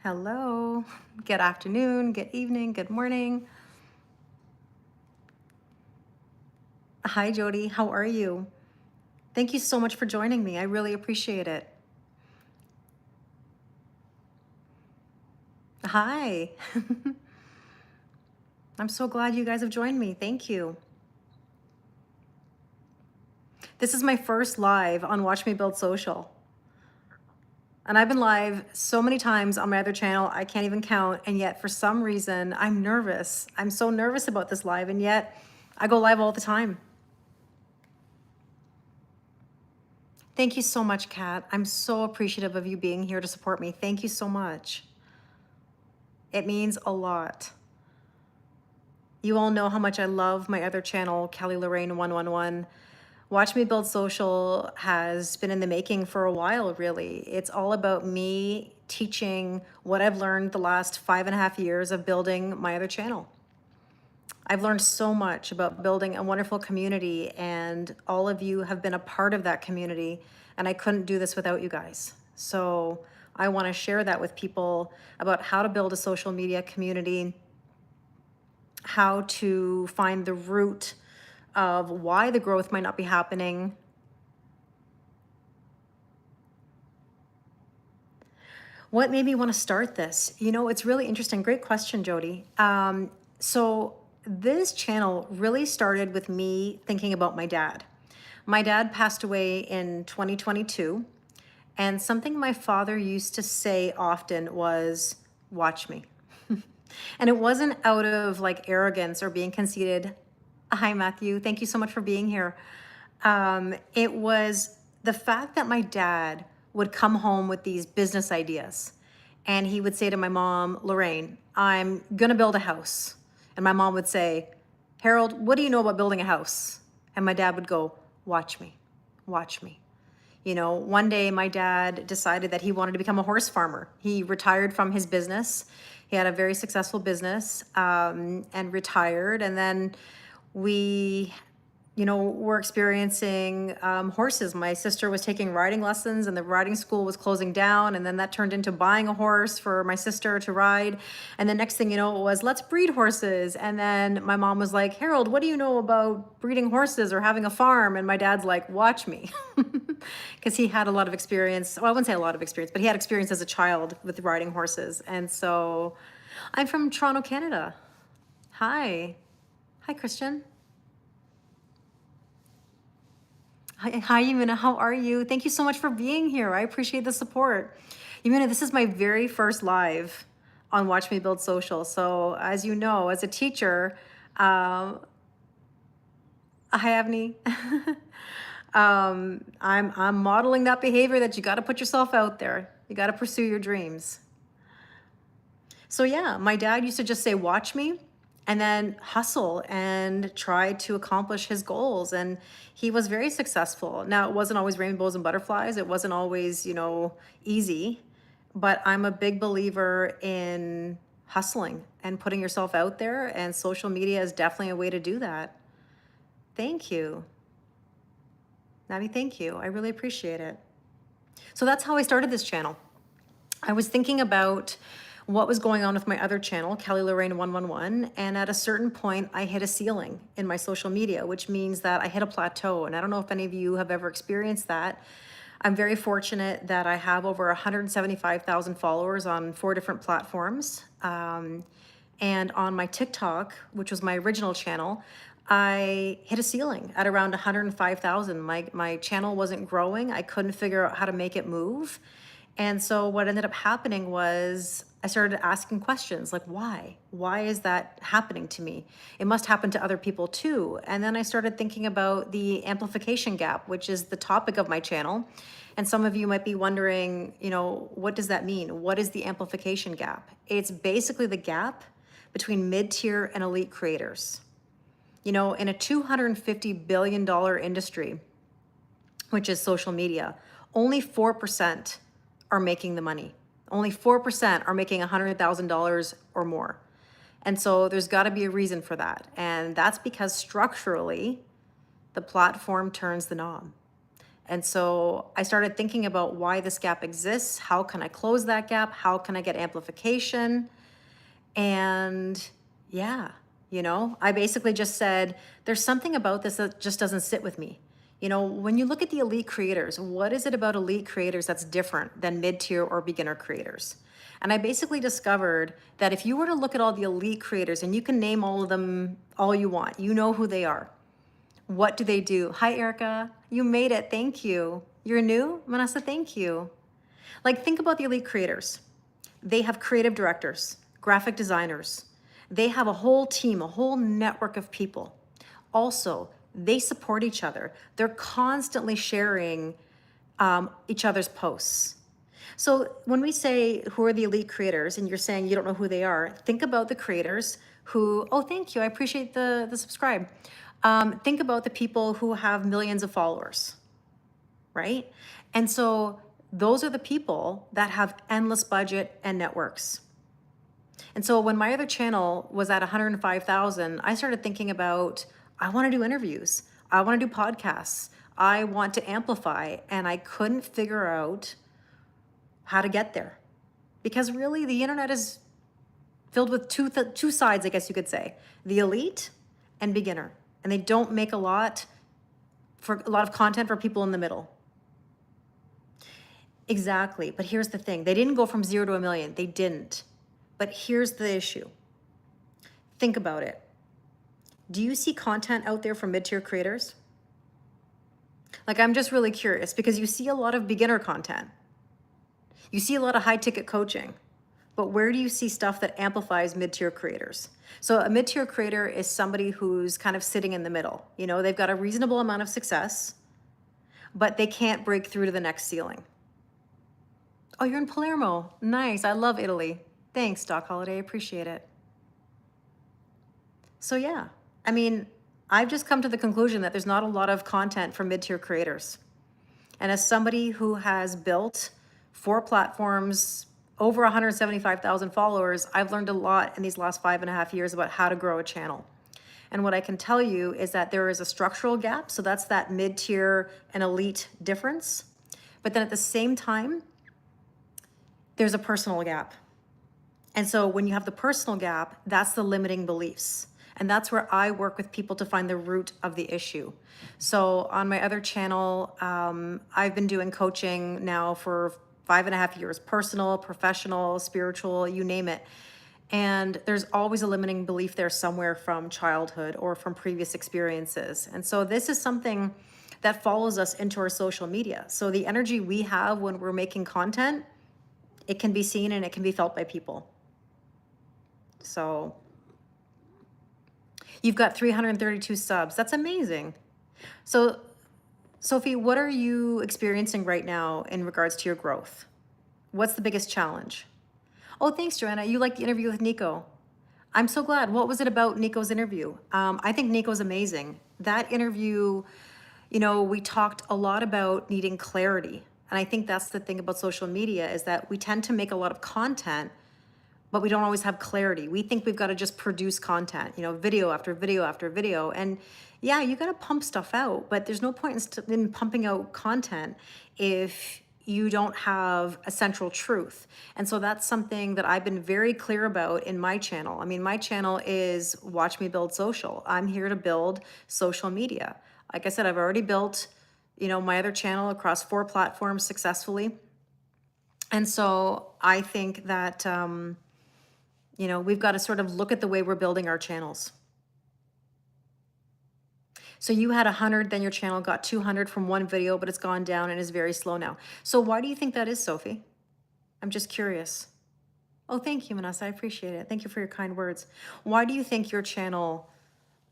Hello, good afternoon, good evening, good morning. Hi, Jody. How are you? Thank you so much for joining me. I really appreciate it. Hi. I'm so glad you guys have joined me. Thank you. This is my first live on Watch Me Build Social. And I've been live so many times on my other channel, I can't even count. And yet, for some reason, I'm nervous. I'm so nervous about this live, and yet I go live all the time. Thank you so much, Kat. I'm so appreciative of you being here to support me. Thank you so much. It means a lot. You all know how much I love my other channel, Kelly Lorraine 111. Watch Me Build Social has been in the making for a while, really. It's all about me teaching what I've learned the last 5.5 years of building my other channel. I've learned so much about building a wonderful community, and all of you have been a part of that community, and I couldn't do this without you guys. So I want to share that with people about how to build a social media community, how to find the root of why the growth might not be happening. What made me want to start this? It's really interesting. Great question, Jody. So this channel really started with me thinking about my dad. My dad passed away in 2022, and something my father used to say often was, "Watch me." And it wasn't out of like arrogance or being conceited. Hi, Matthew. Thank you so much for being here. It was the fact that my dad would come home with these business ideas, and he would say to my mom, "Lorraine, I'm going to build a house." And my mom would say, "Harold, what do you know about building a house?" And my dad would go, "Watch me, watch me." One day my dad decided that he wanted to become a horse farmer. He retired from his business. He had a very successful business, and retired. And then we, were experiencing horses. My sister was taking riding lessons, and the riding school was closing down. And then that turned into buying a horse for my sister to ride. And the next thing you know, it was, let's breed horses. And then my mom was like, "Harold, what do you know about breeding horses or having a farm?" And my dad's like, "Watch me." Because he had a lot of experience. Well, I wouldn't say a lot of experience, but he had experience as a child with riding horses. And so I'm from Toronto, Canada. Hi. Hi, Christian. Hi, Yamina. How are you? Thank you so much for being here. I appreciate the support. Yamina, this is my very first live on Watch Me Build Social. So as you know, as a teacher, hi, Avni. I'm modeling that behavior that you got to put yourself out there. You got to pursue your dreams. So yeah, my dad used to just say, "Watch me," and then hustle and try to accomplish his goals. And he was very successful. Now, it wasn't always rainbows and butterflies. It wasn't always, easy, but I'm a big believer in hustling and putting yourself out there. And social media is definitely a way to do that. Thank you. Navi, thank you. I really appreciate it. So that's how I started this channel. I was thinking about what was going on with my other channel, Kelly Lorraine 111, and at a certain point, I hit a ceiling in my social media, which means that I hit a plateau. And I don't know if any of you have ever experienced that. I'm very fortunate that I have over 175,000 followers on 4 different platforms. And on my TikTok, which was my original channel, I hit a ceiling at around 105,000. My channel wasn't growing. I couldn't figure out how to make it move. And so what ended up happening was I started asking questions like, why? Why is that happening to me? It must happen to other people too. And then I started thinking about the amplification gap, which is the topic of my channel. And some of you might be wondering, what does that mean? What is the amplification gap? It's basically the gap between mid-tier and elite creators. In a $250 billion industry, which is social media, only 4% are making the money. Only 4% are making $100,000 or more. And so there's got to be a reason for that. And that's because structurally, the platform turns the knob. And so I started thinking about why this gap exists. How can I close that gap? How can I get amplification? And yeah, I basically just said, there's something about this that just doesn't sit with me. When you look at the elite creators, what is it about elite creators that's different than mid-tier or beginner creators? And I basically discovered that if you were to look at all the elite creators, and you can name all of them all you want, you know who they are. What do they do? Hi, Erica. You made it. Thank you. You're new? Manasa, thank you. Like, think about the elite creators. They have creative directors, graphic designers. They have a whole team, a whole network of people. Also, they support each other. They're constantly sharing each other's posts. So when we say who are the elite creators, and you're saying you don't know who they are, think about the creators who, oh, thank you, I appreciate the subscribe. Think about the people who have millions of followers, right? And so those are the people that have endless budget and networks. And so when my other channel was at 105,000, I started thinking about, I want to do interviews. I want to do podcasts. I want to amplify. And I couldn't figure out how to get there. Because really the internet is filled with two sides, I guess you could say. The elite and beginner. And they don't make a lot of content for people in the middle. Exactly. But here's the thing. They didn't go from 0 to 1 million. They didn't. But here's the issue. Think about it. Do you see content out there from mid-tier creators? Like, I'm just really curious because you see a lot of beginner content. You see a lot of high-ticket coaching. But where do you see stuff that amplifies mid-tier creators? So a mid-tier creator is somebody who's kind of sitting in the middle. They've got a reasonable amount of success, but they can't break through to the next ceiling. Oh, you're in Palermo. Nice. I love Italy. Thanks, Doc Holiday. Appreciate it. So yeah, I've just come to the conclusion that there's not a lot of content for mid-tier creators. And as somebody who has built 4 platforms, over 175,000 followers, I've learned a lot in these last 5.5 years about how to grow a channel. And what I can tell you is that there is a structural gap. So that's that mid-tier and elite difference. But then at the same time, there's a personal gap. And so when you have the personal gap, that's the limiting beliefs. And that's where I work with people to find the root of the issue. So on my other channel, I've been doing coaching now for 5.5 years, personal, professional, spiritual, you name it. And there's always a limiting belief there somewhere from childhood or from previous experiences. And so this is something that follows us into our social media. So the energy we have when we're making content, it can be seen and it can be felt by people. So you've got 332 subs. That's amazing. So Sophie, what are you experiencing right now in regards to your growth? What's the biggest challenge? Oh, thanks, Joanna. You liked the interview with Nico. I'm so glad. What was it about Nico's interview? I think Nico's amazing. That interview, we talked a lot about needing clarity. And I think that's the thing about social media is that we tend to make a lot of content, but we don't always have clarity. We think we've got to just produce content, video after video after video. And yeah, you got to pump stuff out, but there's no point in pumping out content if you don't have a central truth. And so that's something that I've been very clear about in my channel. My channel is Watch Me Build Social. I'm here to build social media. Like I said, I've already built, my other channel across 4 platforms successfully. And so I think that, we've got to sort of look at the way we're building our channels. So you had 100, then your channel got 200 from one video, but it's gone down and is very slow now. So why do you think that is, Sophie? I'm just curious. Oh, thank you, Manasa. I appreciate it. Thank you for your kind words. Why do you think your channel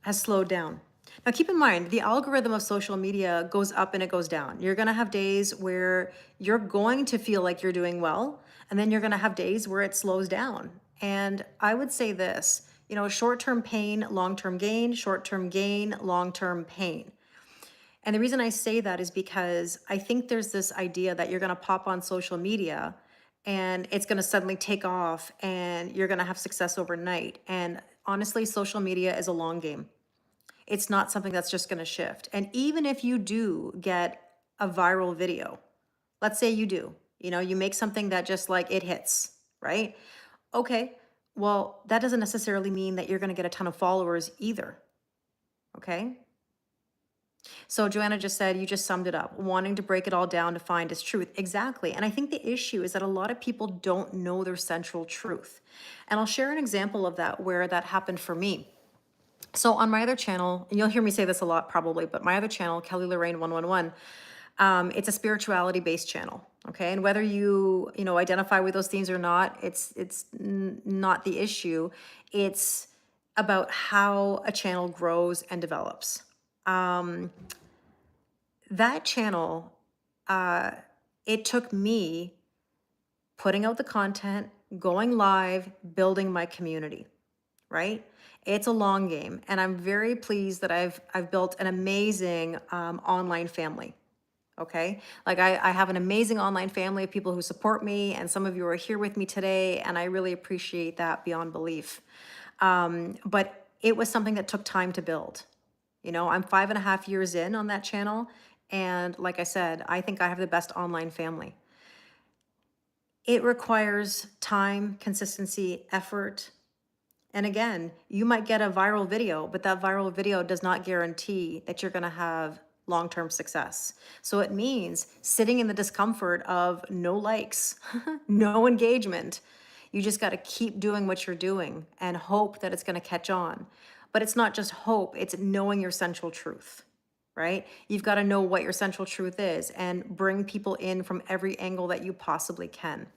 has slowed down? Now, keep in mind, the algorithm of social media goes up and it goes down. You're going to have days where you're going to feel like you're doing well, and then you're going to have days where it slows down. And I would say this, short-term pain, long-term gain, short-term gain, long-term pain. And the reason I say that is because I think there's this idea that you're going to pop on social media and it's going to suddenly take off and you're going to have success overnight. And honestly, social media is a long game. It's not something that's just going to shift. And even if you do get a viral video. Let's say you do. You make something that just like it hits, right? Okay. Well, that doesn't necessarily mean that you're going to get a ton of followers either. Okay. So Joanna just said, you just summed it up, wanting to break it all down to find its truth. Exactly. And I think the issue is that a lot of people don't know their central truth. And I'll share an example of that where that happened for me. So on my other channel, and you'll hear me say this a lot probably, but my other channel, Kelly Lorraine 111, it's a spirituality based channel. Okay. And whether you identify with those themes or not, it's not the issue. It's about how a channel grows and develops. That channel, it took me putting out the content, going live, building my community, right? It's a long game, and I'm very pleased that I've built an amazing online family. Okay, like I have an amazing online family of people who support me, and some of you are here with me today, and I really appreciate that beyond belief. But it was something that took time to build. I'm 5.5 years in on that channel, and like I said, I think I have the best online family. It requires time, consistency, effort. And again, you might get a viral video, but that viral video does not guarantee that you're going to have long-term success. So it means sitting in the discomfort of no likes, no engagement. You just got to keep doing what you're doing and hope that it's going to catch on. But it's not just hope, it's knowing your central truth, right? You've got to know what your central truth is and bring people in from every angle that you possibly can.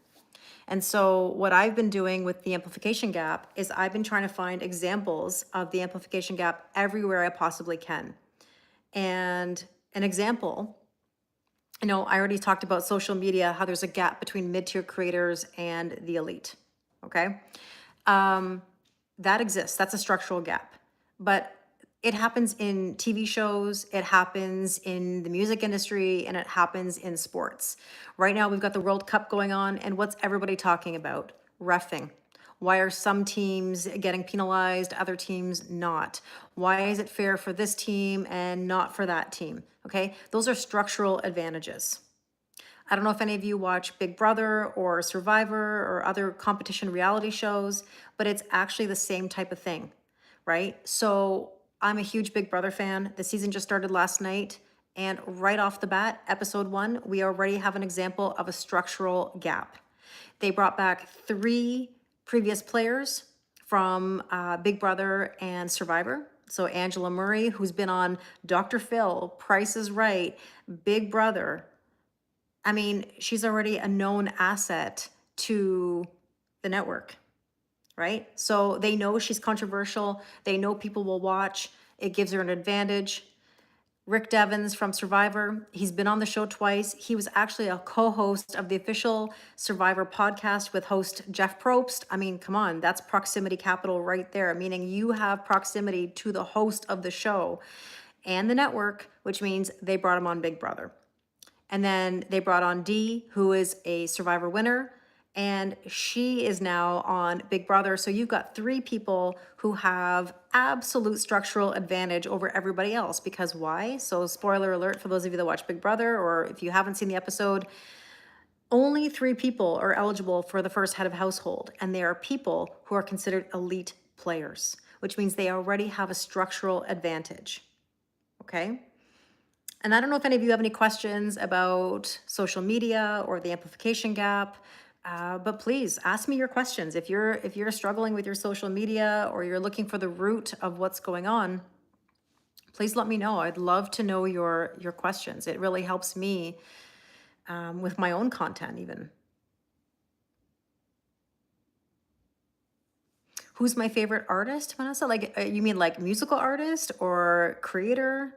And so what I've been doing with the amplification gap is I've been trying to find examples of the amplification gap everywhere I possibly can. And an example, I already talked about social media, how there's a gap between mid-tier creators and the elite, okay? That exists, that's a structural gap. But it happens in TV shows, it happens in the music industry, and it happens in sports. Right now, we've got the World Cup going on, and what's everybody talking about? Reffing. Why are some teams getting penalized, other teams not? Why is it fair for this team and not for that team? Okay, those are structural advantages. I don't know if any of you watch Big Brother or Survivor or other competition reality shows, but it's actually the same type of thing, right? So I'm a huge Big Brother fan. The season just started last night. And right off the bat, episode 1, we already have an example of a structural gap. They brought back 3 previous players from Big Brother and Survivor. So Angela Murray, who's been on Dr. Phil, Price is Right, Big Brother. I mean, she's already a known asset to the network, right? So they know she's controversial. They know people will watch. It gives her an advantage. Rick Devens from Survivor, he's been on the show twice. He was actually a co-host of the official Survivor podcast with host Jeff Probst. I mean, come on, that's proximity capital right there, meaning you have proximity to the host of the show and the network, which means they brought him on Big Brother. And then they brought on Dee, who is a Survivor winner, and she is now on Big Brother. So you've got 3 people who have absolute structural advantage over everybody else. Because why? So spoiler alert for those of you that watch Big Brother, or if you haven't seen the episode, only 3 people are eligible for the first head of household. And they are people who are considered elite players, which means they already have a structural advantage, okay? And I don't know if any of you have any questions about social media or the amplification gap, but please ask me your questions. If you're struggling with your social media or you're looking for the root of what's going on, please let me know. I'd love to know your questions. It really helps me with my own content even. Who's my favorite artist, Vanessa? Like, you mean like musical artist or creator?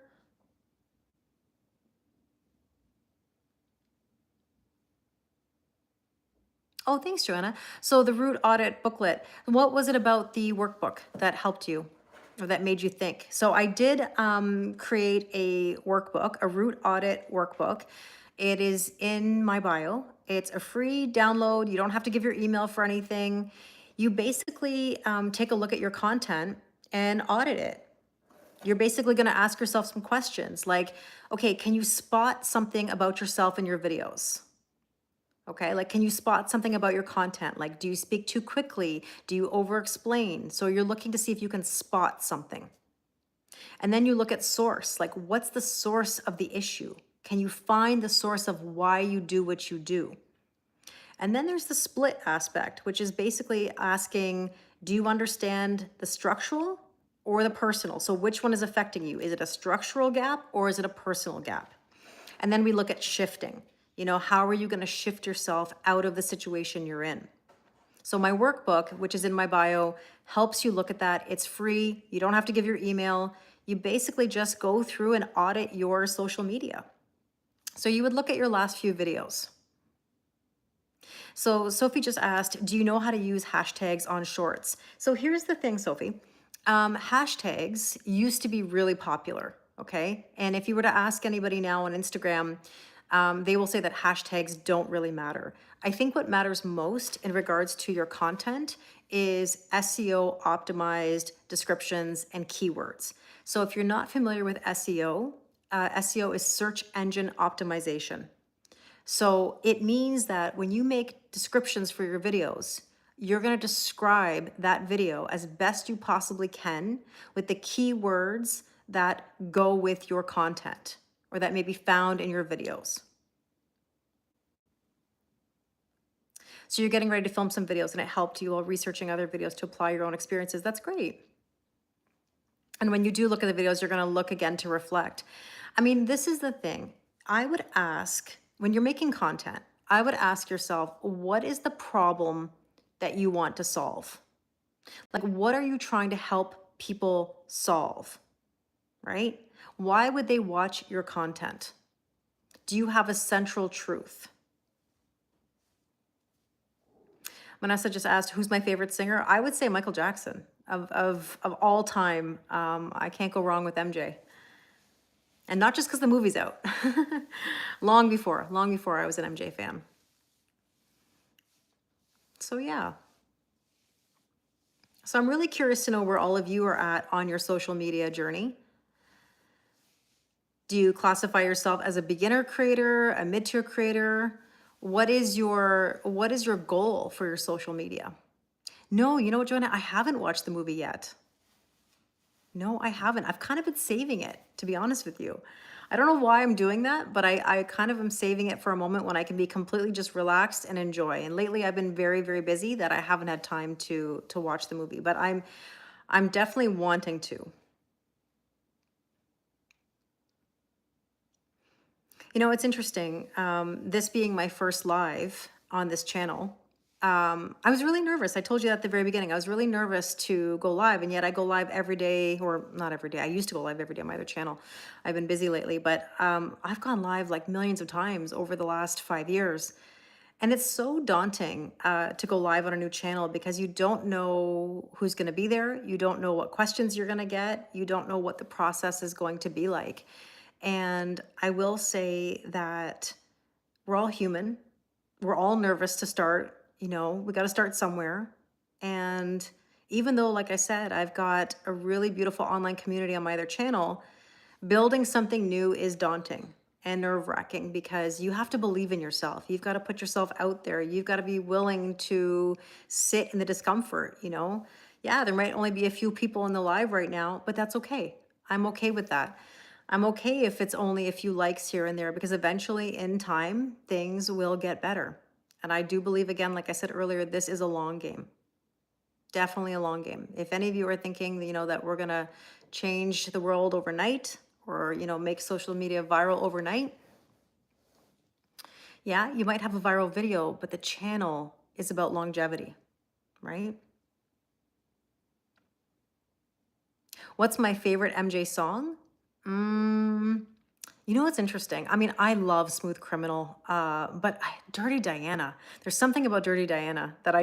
Oh, thanks, Joanna. So the root audit booklet, what was it about the workbook that helped you or that made you think? So I did create a workbook, a root audit workbook. It is in my bio. It's a free download. You don't have to give your email for anything. You basically take a look at your content and audit it. You're basically going to ask yourself some questions like, okay, can you spot something about yourself in your videos? Okay, like, can you spot something about your content? Like, do you speak too quickly? Do you over explain? So you're looking to see if you can spot something. And then you look at source, like, what's the source of the issue? Can you find the source of why you do what you do? And then there's the split aspect, which is basically asking, do you understand the structural or the personal? So which one is affecting you? Is it a structural gap or is it a personal gap? And then we look at shifting. You know, how are you going to shift yourself out of the situation you're in? So my workbook, which is in my bio, helps you look at that. It's free. You don't have to give your email. You basically just go through and audit your social media. So you would look at your last few videos. So Sophie just asked, do you know how to use hashtags on shorts? So here's the thing, Sophie. Hashtags used to be really popular, okay? And if you were to ask anybody now on Instagram, they will say that hashtags don't really matter. I think what matters most in regards to your content is SEO optimized descriptions and keywords. So if you're not familiar with SEO, SEO is search engine optimization. So it means that when you make descriptions for your videos, you're going to describe that video as best you possibly can with the keywords that go with your content or that may be found in your videos. So you're getting ready to film some videos and it helped you while researching other videos to apply your own experiences. That's great. And when you do look at the videos, you're going to look again to reflect. I mean, this is the thing. I would ask, when you're making content, I would ask yourself, what is the problem that you want to solve? Like, what are you trying to help people solve, right? Why would they watch your content? Do you have a central truth? Vanessa just asked, who's my favorite singer? I would say Michael Jackson. Of all time, I can't go wrong with MJ. And not just because the movie's out. long before I was an MJ fan. So yeah. So I'm really curious to know where all of you are at on your social media journey. Do you classify yourself as a beginner creator, a mid-tier creator? What is your goal for your social media? No, you know what, Joanna? I haven't watched the movie yet. No, I haven't. I've kind of been saving it, to be honest with you. I don't know why I'm doing that, but I kind of am saving it for a moment when I can be completely just relaxed and enjoy. And lately I've been very, very busy that I haven't had time to watch the movie, but I'm definitely wanting to. You know, it's interesting. This being my first live on this channel, I was really nervous. I told you that at the very beginning. I was really nervous to go live, and yet I go live every day, or not every day. I used to go live every day on my other channel. I've been busy lately, but I've gone live like millions of times over the last 5 years. And it's so daunting to go live on a new channel because you don't know who's going to be there. You don't know what questions you're going to get. You don't know what the process is going to be like. And I will say that we're all human. We're all nervous to start. You know, we got to start somewhere. And even though, like I said, I've got a really beautiful online community on my other channel, building something new is daunting and nerve-wracking because you have to believe in yourself. You've got to put yourself out there. You've got to be willing to sit in the discomfort, you know? Yeah, there might only be a few people in the live right now, but that's okay. I'm okay with that. I'm okay if it's only a few likes here and there because eventually in time, things will get better. And I do believe, again, like I said earlier, this is a long game. Definitely a long game. If any of you are thinking, you know, that we're going to change the world overnight or, you know, make social media viral overnight, yeah, you might have a viral video, but the channel is about longevity, right? What's my favorite MJ song? You know what's interesting? I mean, I love Smooth Criminal, but Dirty Diana. There's something about Dirty Diana that I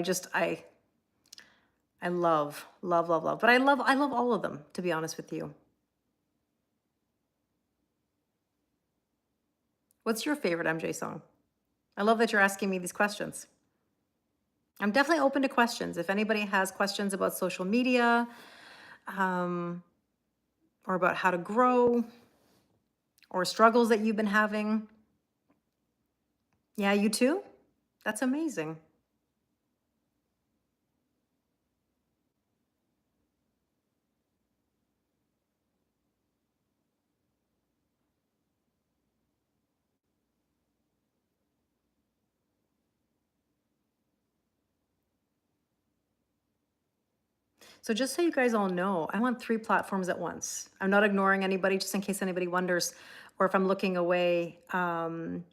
love, love, love, love. But I love all of them, to be honest with you. What's your favorite MJ song? I love that you're asking me these questions. I'm definitely open to questions. If anybody has questions about social media, or about how to grow, or struggles that you've been having. Yeah, you too? That's amazing. So just so you guys all know, I'm on 3 platforms at once. I'm not ignoring anybody, just in case anybody wonders, or if I'm looking away. I'm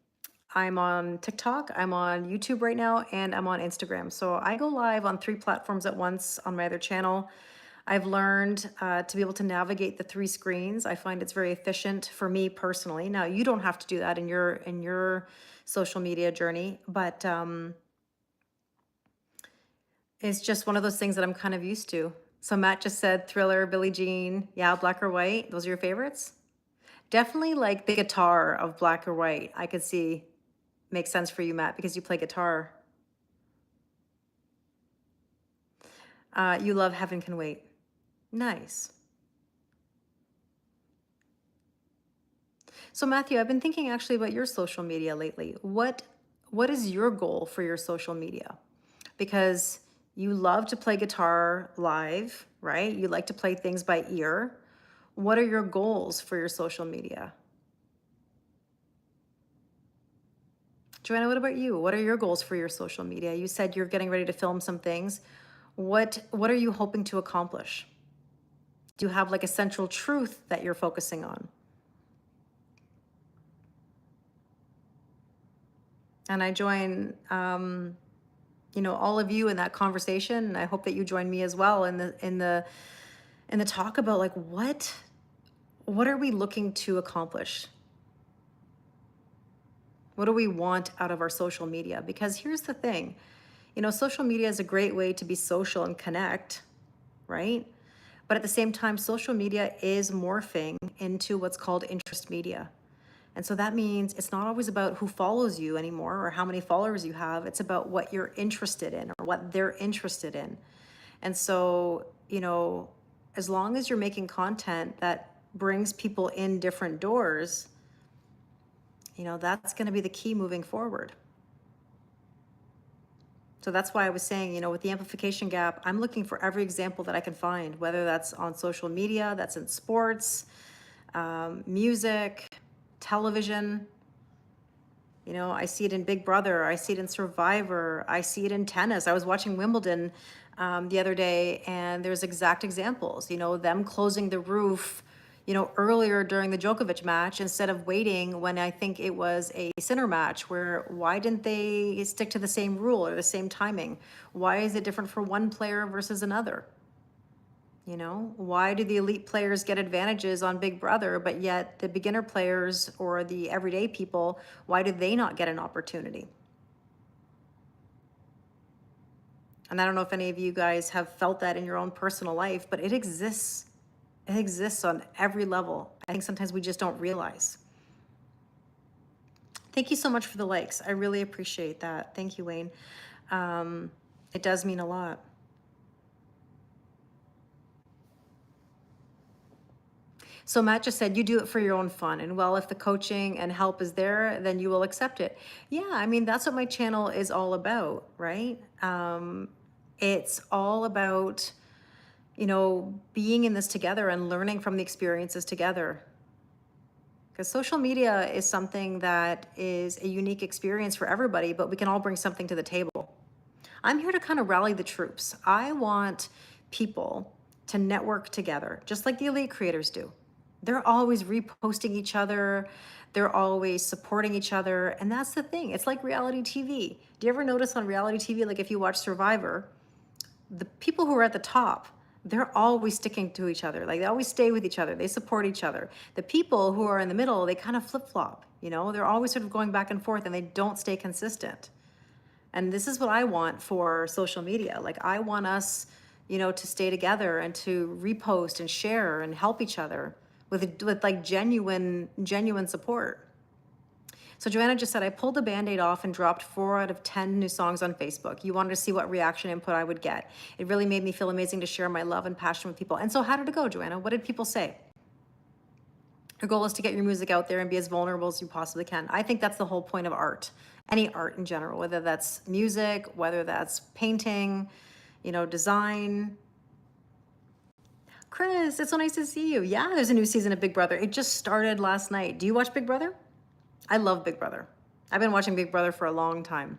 on TikTok, I'm on YouTube right now, and I'm on Instagram. So I go live on 3 platforms at once on my other channel. I've learned to be able to navigate the 3 screens. I find it's very efficient for me personally. Now you don't have to do that in your social media journey, but it's just one of those things that I'm kind of used to. So Matt just said Thriller, Billie Jean, yeah, Black or White. Those are your favorites? Definitely like the guitar of Black or White. I could see makes sense for you, Matt, because you play guitar. You love Heaven Can Wait. Nice. So Matthew, I've been thinking actually about your social media lately. What is your goal for your social media? Because you love to play guitar live, right? You like to play things by ear. What are your goals for your social media? Joanna, what about you? What are your goals for your social media? You said you're getting ready to film some things. What are you hoping to accomplish? Do you have like a central truth that you're focusing on? And I join all of you in that conversation, and I hope that you join me as well in the talk about like what are we looking to accomplish? What do we want out of our social media? Because here's the thing, social media is a great way to be social and connect, right? But at the same time, social media is morphing into what's called interest media. And so that means it's not always about who follows you anymore or how many followers you have. It's about what you're interested in or what they're interested in. And so, as long as you're making content that brings people in different doors, that's going to be the key moving forward. So that's why I was saying, with the amplification gap, I'm looking for every example that I can find, whether that's on social media, that's in sports, music, television. I see it in Big Brother. I see it in Survivor. I see it in tennis. I was watching Wimbledon the other day, and there's exact examples, them closing the roof, earlier during the Djokovic match instead of waiting when I think it was a Sinner match why didn't they stick to the same rule or the same timing? Why is it different for one player versus another? Why do the elite players get advantages on Big Brother, but yet the beginner players or the everyday people, why do they not get an opportunity? And I don't know if any of you guys have felt that in your own personal life, but it exists. It exists on every level. I think sometimes we just don't realize. Thank you so much for the likes. I really appreciate that. Thank you, Wayne. It does mean a lot. So Matt just said, you do it for your own fun. And well, if the coaching and help is there, then you will accept it. Yeah, I mean, that's what my channel is all about, right? It's all about, being in this together and learning from the experiences together. Because social media is something that is a unique experience for everybody, but we can all bring something to the table. I'm here to kind of rally the troops. I want people to network together, just like the elite creators do. They're always reposting each other. They're always supporting each other. And that's the thing. It's like reality TV. Do you ever notice on reality TV, like if you watch Survivor, the people who are at the top, they're always sticking to each other. Like they always stay with each other. They support each other. The people who are in the middle, they kind of flip-flop, they're always sort of going back and forth and they don't stay consistent. And this is what I want for social media. Like I want us, to stay together and to repost and share and help each other with like genuine support. So Joanna just said, I pulled the Band-Aid off and dropped 4 out of 10 new songs on Facebook. You wanted to see what reaction input I would get. It really made me feel amazing to share my love and passion with people. And so how did it go, Joanna? What did people say? Your goal is to get your music out there and be as vulnerable as you possibly can. I think that's the whole point of art, any art in general, whether that's music, whether that's painting, design. Chris, it's so nice to see you. Yeah, there's a new season of Big Brother. It just started last night. Do you watch Big Brother? I love Big Brother. I've been watching Big Brother for a long time.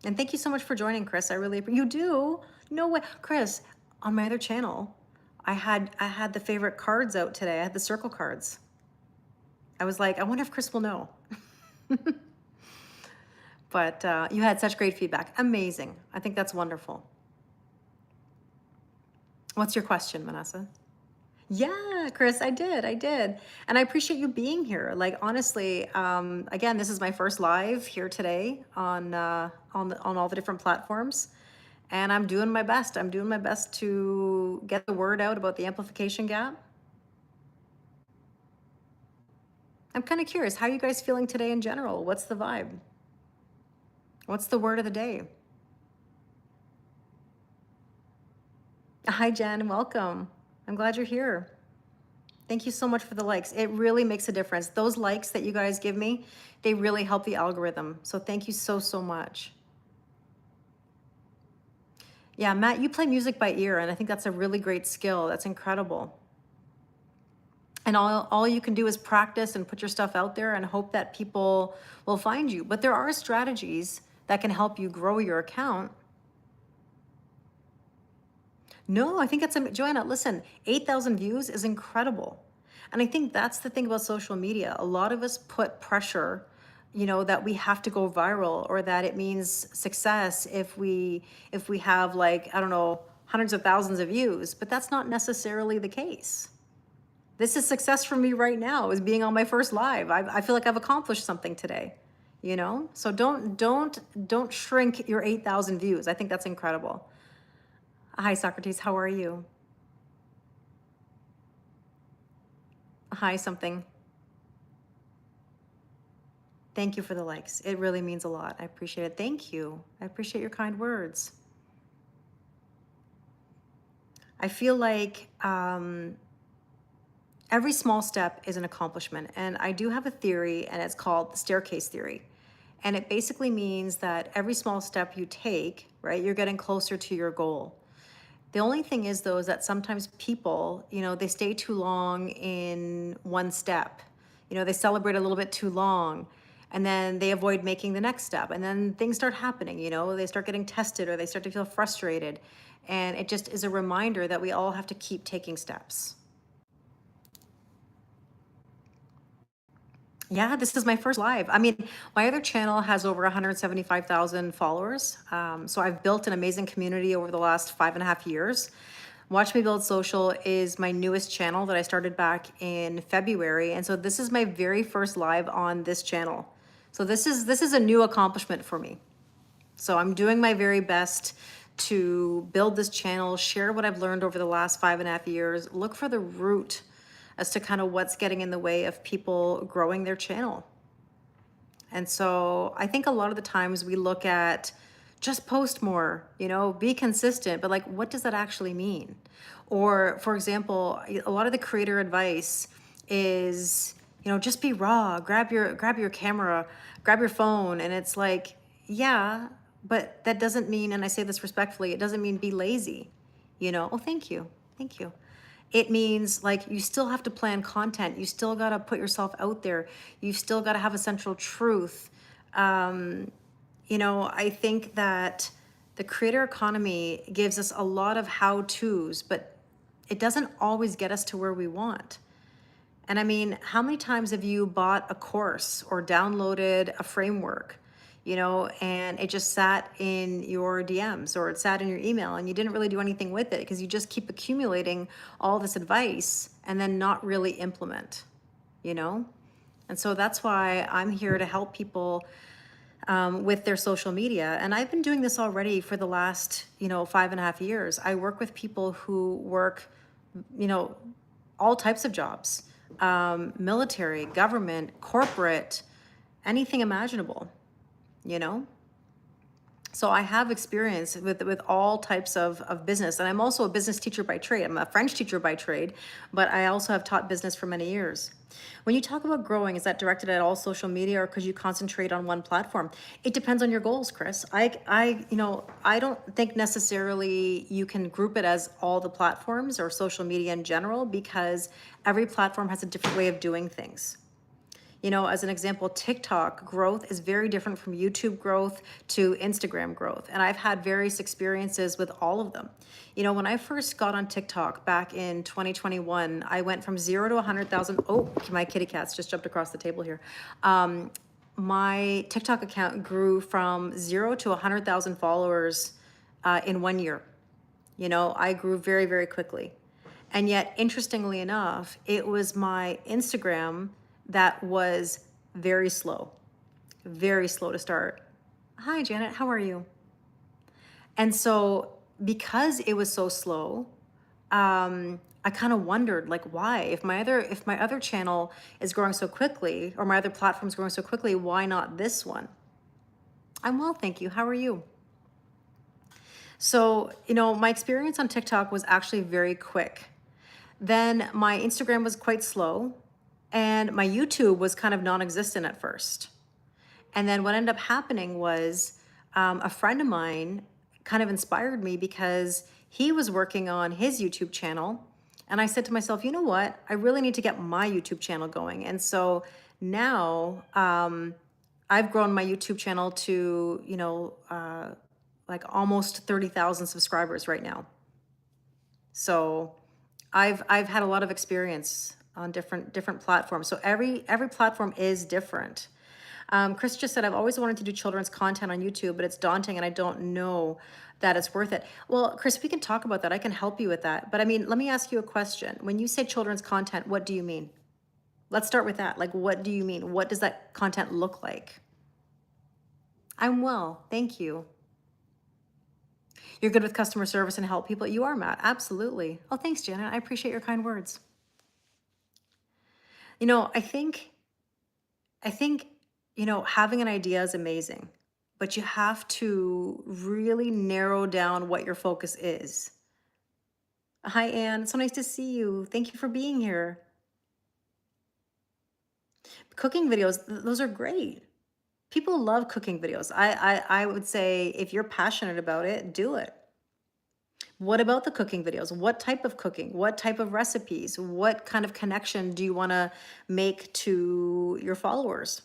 And thank you so much for joining, Chris. I really you do. No way, Chris. On my other channel, I had the favorite cards out today. I had the circle cards. I was like, I wonder if Chris will know. But you had such great feedback. Amazing. I think that's wonderful. What's your question, Vanessa? Yeah, Chris, I did. And I appreciate you being here. Like, honestly, again, this is my first live here today on all the different platforms. And I'm doing my best. I'm doing my best to get the word out about the amplification gap. I'm kind of curious, how are you guys feeling today in general? What's the vibe? What's the word of the day? Hi, Jen, welcome. I'm glad you're here. Thank you so much for the likes. It really makes a difference. Those likes that you guys give me, they really help the algorithm. So thank you so, so much. Yeah, Matt, you play music by ear, and I think that's a really great skill. That's incredible. And all you can do is practice and put your stuff out there and hope that people will find you. But there are strategies that can help you grow your account. No, I think that's, Joanna, listen, 8,000 views is incredible. And I think that's the thing about social media. A lot of us put pressure, that we have to go viral, or that it means success if we have, like, I don't know, hundreds of thousands of views, but that's not necessarily the case. This is success for me right now, is being on my first live. I feel like I've accomplished something today, So don't shrink your 8,000 views. I think that's incredible. Hi, Socrates, how are you? Hi, something. Thank you for the likes. It really means a lot. I appreciate it. Thank you. I appreciate your kind words. I feel like every small step is an accomplishment. And I do have a theory, and it's called the staircase theory. And it basically means that every small step you take, right, you're getting closer to your goal. The only thing is, though, is that sometimes people, they stay too long in one step. They celebrate a little bit too long, and then they avoid making the next step. And then things start happening, they start getting tested, or they start to feel frustrated. And it just is a reminder that we all have to keep taking steps. Yeah, this is my first live. I mean, my other channel has over 175,000 followers. So I've built an amazing community over the last 5.5 years. Watch Me Build Social is my newest channel that I started back in February. And so this is my very first live on this channel. So this is a new accomplishment for me. So I'm doing my very best to build this channel, share what I've learned over the last 5.5 years, look for the root as to kind of what's getting in the way of people growing their channel. And so I think a lot of the times we look at just post more, be consistent, but like, what does that actually mean? Or, for example, a lot of the creator advice is, just be raw, grab your camera, grab your phone. And it's like, yeah, but that doesn't mean, and I say this respectfully, it doesn't mean be lazy, Oh, thank you. Thank you. It means, like, you still have to plan content. You still got to put yourself out there. You still got to have a central truth. I think that the creator economy gives us a lot of how-tos, but it doesn't always get us to where we want. And I mean, how many times have you bought a course or downloaded a framework, and it just sat in your DMs, or it sat in your email, and you didn't really do anything with it because you just keep accumulating all this advice and then not really implement, And so that's why I'm here to help people with their social media. And I've been doing this already for the last, 5.5 years. I work with people who work, all types of jobs, military, government, corporate, anything imaginable. So I have experience with all types of business. And I'm also a business teacher by trade. I'm a French teacher by trade, but I also have taught business for many years. When you talk about growing, is that directed at all social media, or could you concentrate on one platform? It depends on your goals, Chris. I don't think necessarily you can group it as all the platforms or social media in general, because every platform has a different way of doing things. You know, as an example, TikTok growth is very different from YouTube growth to Instagram growth. And I've had various experiences with all of them. You know, when I first got on TikTok back in 2021, I went from 0 to 100,000. Oh, my kitty cat's just jumped across the table here. My TikTok account grew from 0 to 100,000 followers in 1 year. You know, I grew very, very quickly. And yet, interestingly enough, it was my Instagram that was very slow to start. Hi, Janet, how are you? And so, because it was so slow, I kind of wondered, like, why? If my other channel is growing so quickly, or my other platform's growing so quickly, why not this one? I'm well, thank you. How are you? So, you know, my experience on TikTok was actually very quick. Then my Instagram was quite slow, and my YouTube was kind of non-existent at first. And then what ended up happening was a friend of mine kind of inspired me, because he was working on his YouTube channel. And I said to myself, you know what? I really need to get my YouTube channel going. And so now I've grown my YouTube channel to, like almost 30,000 subscribers right now. So I've had a lot of experience on different platforms. So every platform is different. Chris just said, I've always wanted to do children's content on YouTube, but it's daunting and I don't know that it's worth it. Well, Chris, we can talk about that. I can help you with that. But I mean, let me ask you a question. When you say children's content, what do you mean? Let's start with that. Like, what do you mean? What does that content look like? I'm well, thank you. You're good with customer service and help people. You are, Matt. Absolutely. Oh, thanks, Janet. I appreciate your kind words. You know, I think, having an idea is amazing, but you have to really narrow down what your focus is. Hi, Anne. So nice to see you. Thank you for being here. Cooking videos, those are great. People love cooking videos. I would say, if you're passionate about it, do it. What about the cooking videos? What type of cooking? What type of recipes? What kind of connection do you want to make to your followers?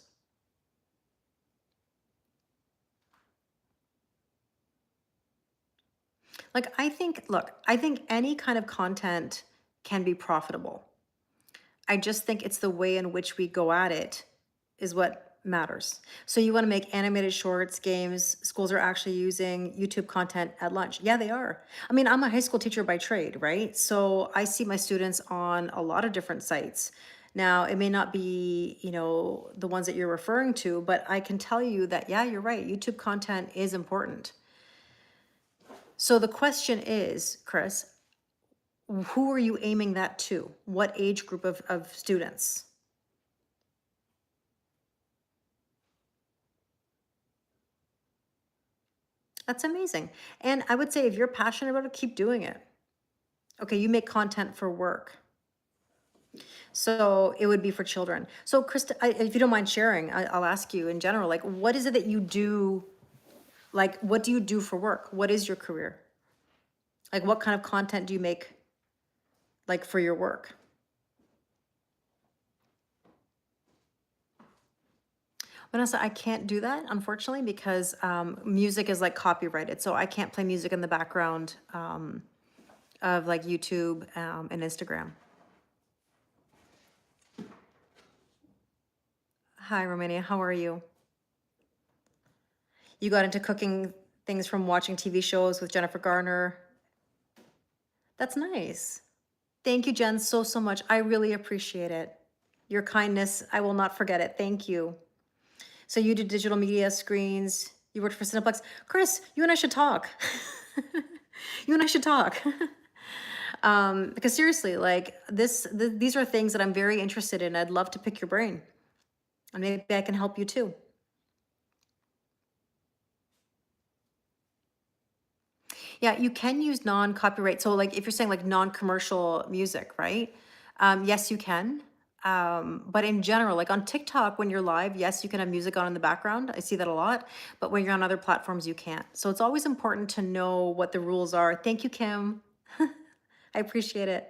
Like, I think any kind of content can be profitable. I just think it's the way in which we go at it is what matters. So you want to make animated shorts, games. Schools are actually using YouTube content at lunch. Yeah, they are. I mean, I'm a high school teacher by trade, right? So I see my students on a lot of different sites. Now, it may not be, the ones that you're referring to, but I can tell you that, yeah, you're right. YouTube content is important. So the question is, Chris, who are you aiming that to? What age group of students? That's amazing. And I would say, if you're passionate about it, keep doing it. Okay, you make content for work. So it would be for children. So Krista, if you don't mind sharing, I'll ask you in general, like, what is it that you do? Like, what do you do for work? What is your career? Like, what kind of content do you make, like, for your work? Vanessa, I can't do that, unfortunately, because music is like copyrighted. So I can't play music in the background of like YouTube and Instagram. Hi, Romania. How are you? You got into cooking things from watching TV shows with Jennifer Garner. That's nice. Thank you, Jen, so, so much. I really appreciate it. Your kindness, I will not forget it. Thank you. So you did digital media screens. You worked for Cineplex. Chris, you and I should talk. You and I should talk. Because seriously, like these are things that I'm very interested in. I'd love to pick your brain. And maybe I can help you too. Yeah, you can use non-copyright. So like if you're saying like non-commercial music, right? Yes, you can. But in general, like on TikTok, when you're live, yes, you can have music on in the background. I see that a lot. But when you're on other platforms, you can't. So it's always important to know what the rules are. Thank you, Kim. I appreciate it.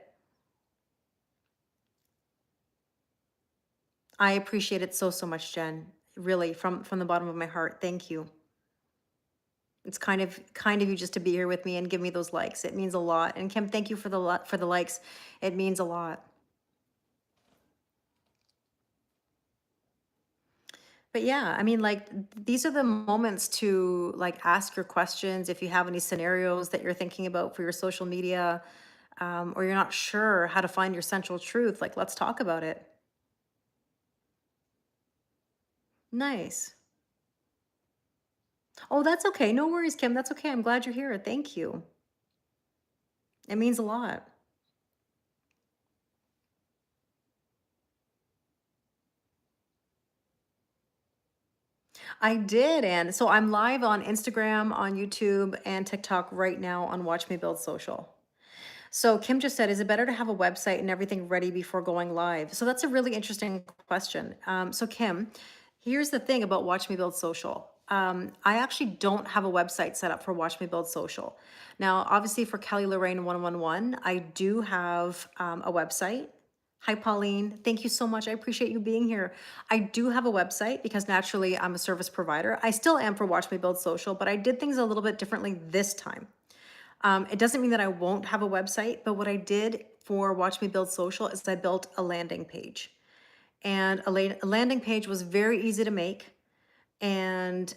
I appreciate it so, so much, Jen. Really, from the bottom of my heart. Thank you. It's kind of you just to be here with me and give me those likes. It means a lot. And Kim, thank you for the likes. It means a lot. But yeah, I mean, like these are the moments to like ask your questions if you have any scenarios that you're thinking about for your social media, or you're not sure how to find your central truth. Like, let's talk about it. Nice. Oh, that's okay. No worries, Kim. That's okay. I'm glad you're here. Thank you. It means a lot. I did. And so I'm live on Instagram, on YouTube, and TikTok right now on Watch Me Build Social. So Kim just said, is it better to have a website and everything ready before going live? So that's a really interesting question. So Kim, here's the thing about Watch Me Build Social. I actually don't have a website set up for Watch Me Build Social. Now, obviously for Kelly Lorraine 111, I do have a website. Hi, Pauline. Thank you so much. I appreciate you being here. I do have a website because naturally I'm a service provider. I still am for Watch Me Build Social, but I did things a little bit differently this time. It doesn't mean that I won't have a website, but what I did for Watch Me Build Social is I built a landing page. And a landing page was very easy to make. And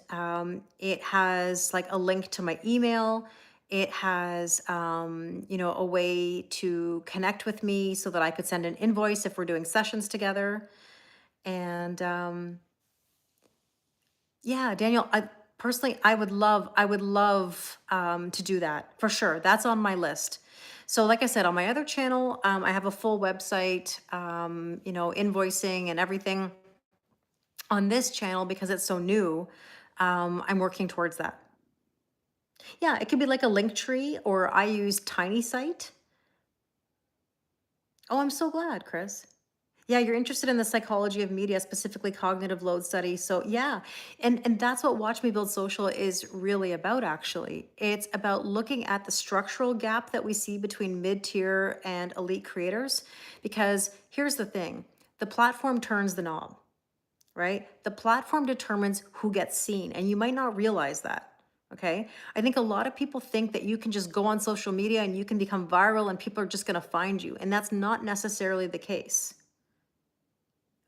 it has like a link to my email. It has, a way to connect with me so that I could send an invoice if we're doing sessions together. And yeah, Daniel, I personally, I would love to do that for sure. That's on my list. So like I said, on my other channel, I have a full website, invoicing and everything. On this channel, because it's so new, I'm working towards that. Yeah, it could be like a link tree, or I use Tiny Site. Oh, I'm so glad, Chris. Yeah, you're interested in the psychology of media, specifically cognitive load study. So yeah, and that's what Watch Me Build Social is really about, actually. It's about looking at the structural gap that we see between mid-tier and elite creators. Because here's the thing, the platform turns the knob, right? The platform determines who gets seen, and you might not realize that. Okay. I think a lot of people think that you can just go on social media and you can become viral and people are just going to find you. And that's not necessarily the case.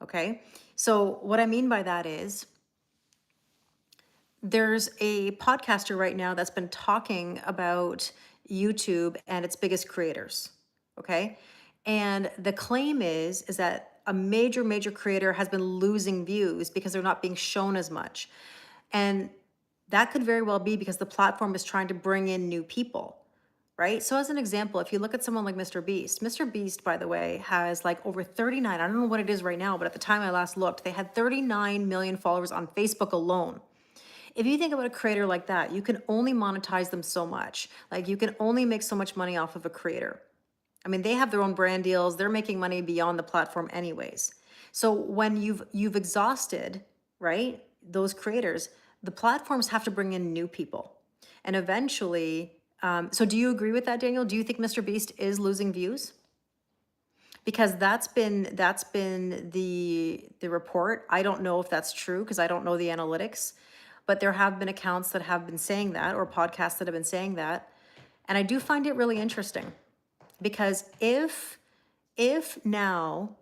Okay. So what I mean by that is there's a podcaster right now that's been talking about YouTube and its biggest creators. Okay. And the claim is that a major creator has been losing views because they're not being shown as much. And that could very well be because the platform is trying to bring in new people. Right. So as an example, if you look at someone like Mr. Beast, by the way, has like over 39, I don't know what it is right now, but at the time I last looked, they had 39 million followers on Facebook alone. If you think about a creator like that, you can only monetize them so much. Like you can only make so much money off of a creator. I mean, they have their own brand deals. They're making money beyond the platform anyways. So when you've exhausted, right, those creators, the platforms have to bring in new people. And eventually, so do you agree with that, Daniel? Do you think Mr. Beast is losing views? Because that's been the report. I don't know if that's true because I don't know the analytics, but there have been accounts that have been saying that, or podcasts that have been saying that. And I do find it really interesting because if now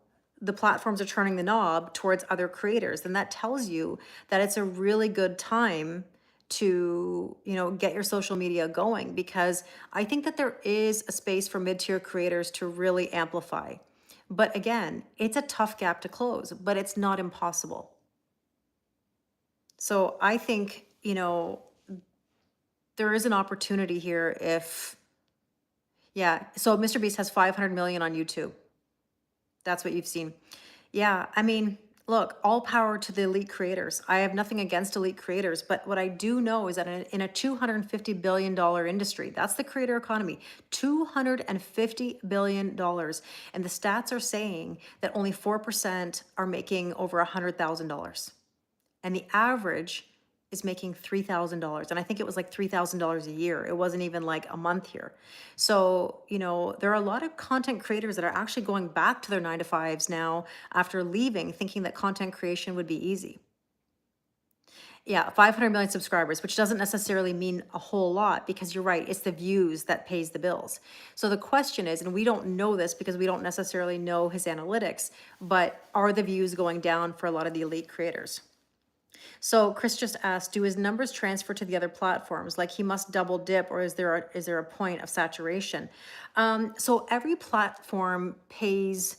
the platforms are turning the knob towards other creators, then that tells you that it's a really good time to, get your social media going, because I think that there is a space for mid-tier creators to really amplify. But again, it's a tough gap to close, but it's not impossible. So I think, there is an opportunity here if, yeah. So Mr. Beast has 500 million on YouTube. That's what you've seen. Yeah, I mean, Look, all power to the elite creators. I have nothing against elite creators, but what I do know is that in a $250 billion industry, that's the creator economy, $250 billion. And the stats are saying that only 4% are making over $100,000. And the average is making $3,000. And I think it was like $3,000 a year. It wasn't even like a month here. So, there are a lot of content creators that are actually going back to their 9 to 5s now after leaving, thinking that content creation would be easy. Yeah, 500 million subscribers, which doesn't necessarily mean a whole lot because you're right, it's the views that pays the bills. So the question is, and we don't know this because we don't necessarily know his analytics, but are the views going down for a lot of the elite creators? So Chris just asked, do his numbers transfer to the other platforms? Like he must double dip, or is there a point of saturation? So every platform pays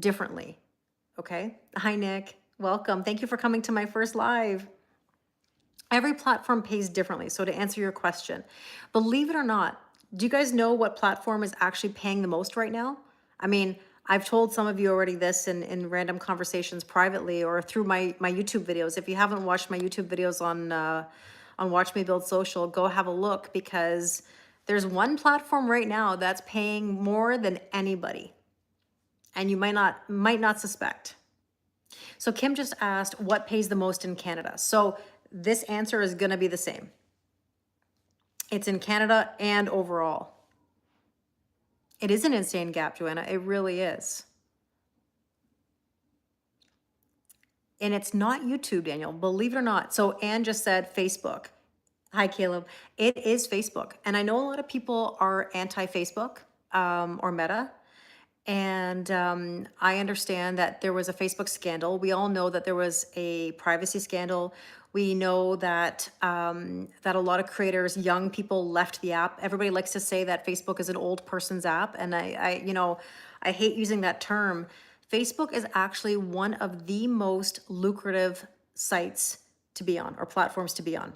differently. Okay. Hi, Nick. Welcome. Thank you for coming to my first live. Every platform pays differently. So to answer your question, believe it or not, do you guys know what platform is actually paying the most right now? I mean, I've told some of you already this in random conversations privately or through my YouTube videos. If you haven't watched my YouTube videos on Watch Me Build Social, go have a look because there's one platform right now that's paying more than anybody, and you might not suspect. So Kim just asked, what pays the most in Canada? So this answer is going to be the same. It's in Canada and overall. It is an insane gap, Joanna. It really is. And it's not YouTube, Daniel, believe it or not. So Anne just said Facebook. Hi, Caleb. It is Facebook. And I know a lot of people are anti-Facebook or Meta. And I understand that there was a Facebook scandal. We all know that there was a privacy scandal. We know that that a lot of creators, young people, left the app. Everybody likes to say that Facebook is an old person's app, and I hate using that term. Facebook is actually one of the most lucrative sites to be on, or platforms to be on.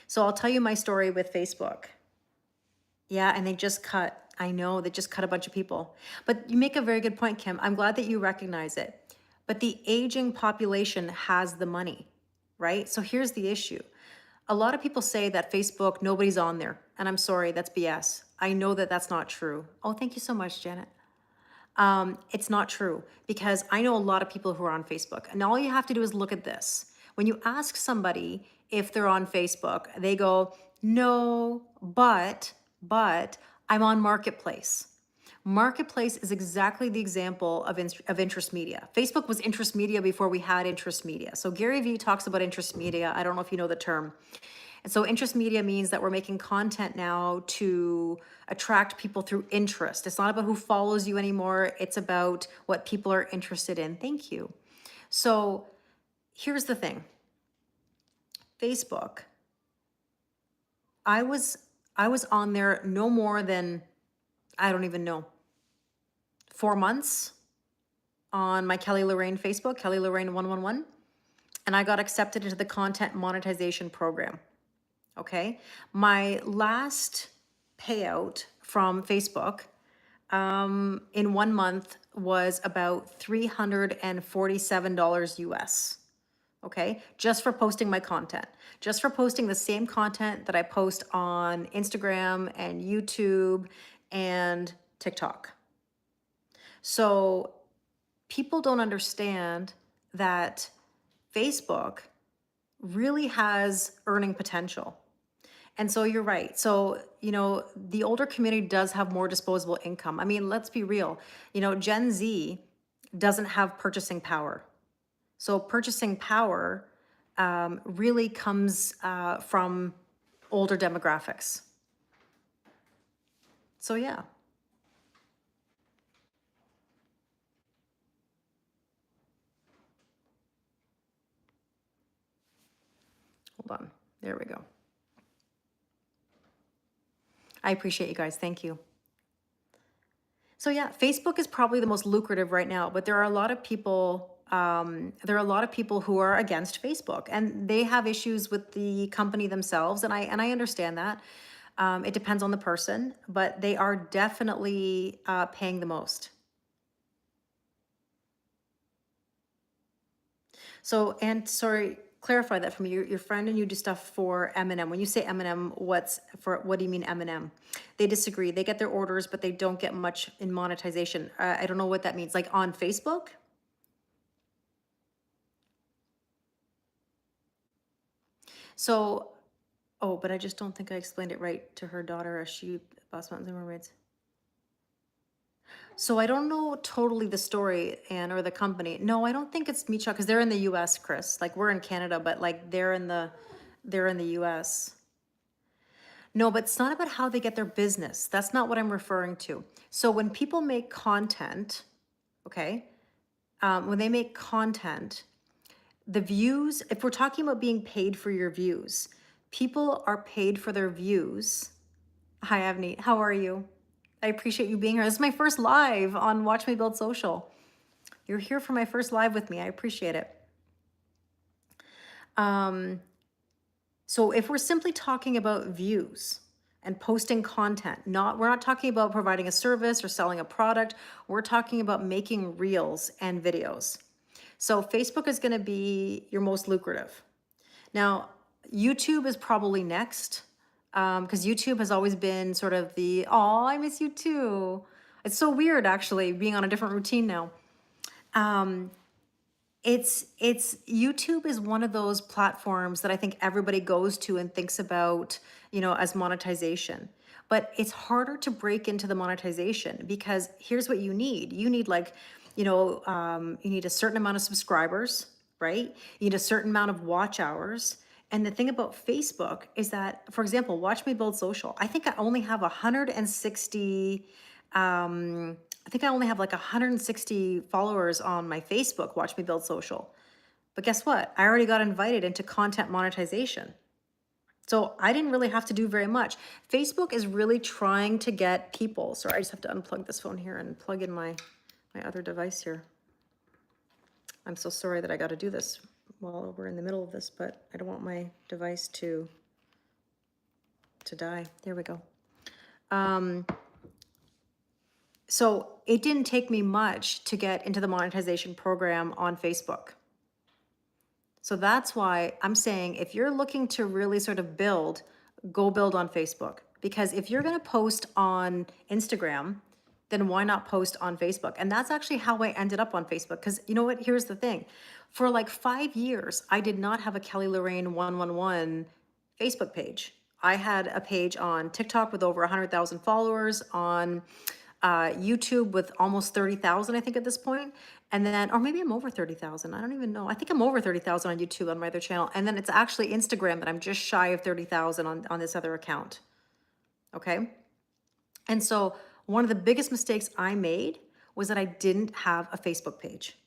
So I'll tell you my story with Facebook. Yeah, and they just cut. I know, they just cut a bunch of people. But you make a very good point, Kim. I'm glad that you recognize it. But the aging population has the money, right? So here's the issue. A lot of people say that Facebook, nobody's on there. And I'm sorry, that's BS. I know that that's not true. Oh, thank you so much, Janet. It's not true because I know a lot of people who are on Facebook. And all you have to do is look at this. When you ask somebody if they're on Facebook, they go, no, but I'm on Marketplace. Marketplace is exactly the example of interest media. Facebook was interest media before we had interest media. So Gary Vee talks about interest media. I don't know if you know the term. And so interest media means that we're making content now to attract people through interest. It's not about who follows you anymore. It's about what people are interested in. Thank you. So here's the thing. Facebook, I was on there no more than, I don't even know, 4 months on my Kelly Lorraine Facebook, Kelly Lorraine 111, and I got accepted into the content monetization program. Okay. My last payout from Facebook in 1 month was about $347 US. Okay, just for posting my content, just for posting the same content that I post on Instagram and YouTube and TikTok. So people don't understand that Facebook really has earning potential. And so you're right. So, the older community does have more disposable income. I mean, let's be real. Gen Z doesn't have purchasing power. So purchasing power really comes from older demographics. So yeah. Hold on. There we go. I appreciate you guys. Thank you. So yeah, Facebook is probably the most lucrative right now, but there are a lot of people who are against Facebook, and they have issues with the company themselves, and I understand that. It depends on the person, but they are definitely paying the most. So, and sorry, clarify that for me. Your friend and you do stuff for M&M. When you say M&M, what do you mean M&M? They disagree. They get their orders, but they don't get much in monetization. I don't know what that means. Like on Facebook? So, oh, but I just don't think I explained it right to her daughter as she Boss Mountains and Mermaids. So I don't know totally the story and or the company. No, I don't think it's Meat Shop because they're in the US, Chris. Like we're in Canada, but like they're in the US. No, but it's not about how they get their business. That's not what I'm referring to. So when people make content, okay, when they make content, the views, if we're talking about being paid for your views, people are paid for their views. Hi, Avni. How are you? I appreciate you being here. This is my first live on Watch Me Build Social. You're here for my first live with me. I appreciate it. So if we're simply talking about views and posting content, we're not talking about providing a service or selling a product. We're talking about making reels and videos. So Facebook is going to be your most lucrative. Now, YouTube is probably next because YouTube has always been sort of oh, I miss you too. It's so weird actually being on a different routine now. It's YouTube is one of those platforms that I think everybody goes to and thinks about, as monetization. But it's harder to break into the monetization because here's what you need. You need you need a certain amount of subscribers, right? You need a certain amount of watch hours. And the thing about Facebook is that, for example, Watch Me Build Social. I think I only have 160 I think I only have like 160 followers on my Facebook, Watch Me Build Social. But guess what? I already got invited into content monetization. So I didn't really have to do very much. Facebook is really trying to get people. Sorry, I just have to unplug this phone here and plug in my other device here. I'm so sorry that I got to do this while we're in the middle of this, but I don't want my device to die. There we go. So it didn't take me much to get into the monetization program on Facebook. So that's why I'm saying if you're looking to really sort of build, go build on Facebook. Because if you're going to post on Instagram, then why not post on Facebook? And that's actually how I ended up on Facebook. Because you know what? Here's the thing. For like 5 years, I did not have a Kelly Lorraine 111 Facebook page. I had a page on TikTok with over 100,000 followers, on YouTube with almost 30,000, I think at this point. And then, or maybe I'm over 30,000. I don't even know. I think I'm over 30,000 on YouTube on my other channel. And then it's actually Instagram that I'm just shy of 30,000 on this other account. Okay. And so one of the biggest mistakes I made was that I didn't have a Facebook page.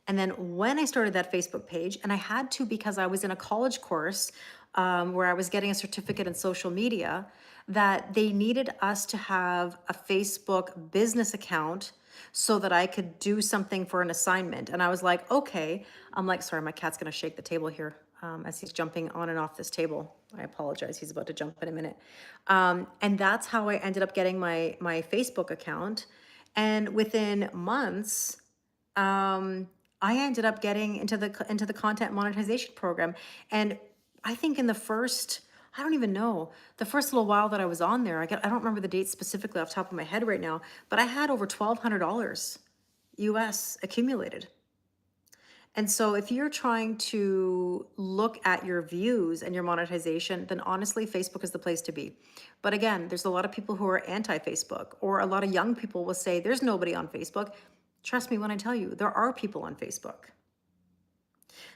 And then when I started that Facebook page, and I had to because I was in a college course where I was getting a certificate in social media, that they needed us to have a Facebook business account so that I could do something for an assignment. And I was like, okay. I'm like, sorry, my cat's gonna shake the table here as he's jumping on and off this table. I apologize, he's about to jump in a minute. And that's how I ended up getting my Facebook account. And within months, I ended up getting into the content monetization program. And I think in the first, I don't even know, the first little while that I was on there, I don't remember the date specifically off the top of my head right now, but I had over $1,200 US accumulated. And so if you're trying to look at your views and your monetization, then honestly, Facebook is the place to be. But again, there's a lot of people who are anti-Facebook, or a lot of young people will say, there's nobody on Facebook. Trust me when I tell you, there are people on Facebook.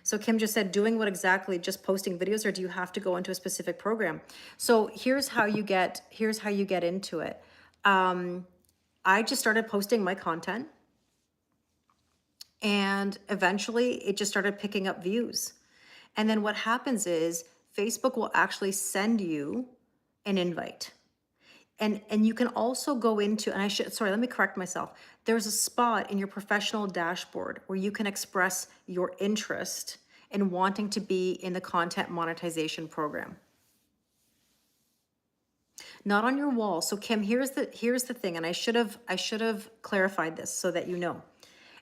So Kim just said, doing what exactly? Just posting videos, or do you have to go into a specific program? So here's how you get into it. I just started posting my content, and eventually it just started picking up views. And then what happens is Facebook will actually send you an invite. And you can also go into, and let me correct myself. There's a spot in your professional dashboard where you can express your interest in wanting to be in the content monetization program. Not on your wall. So Kim, here's the thing, and I should have clarified this so that you know.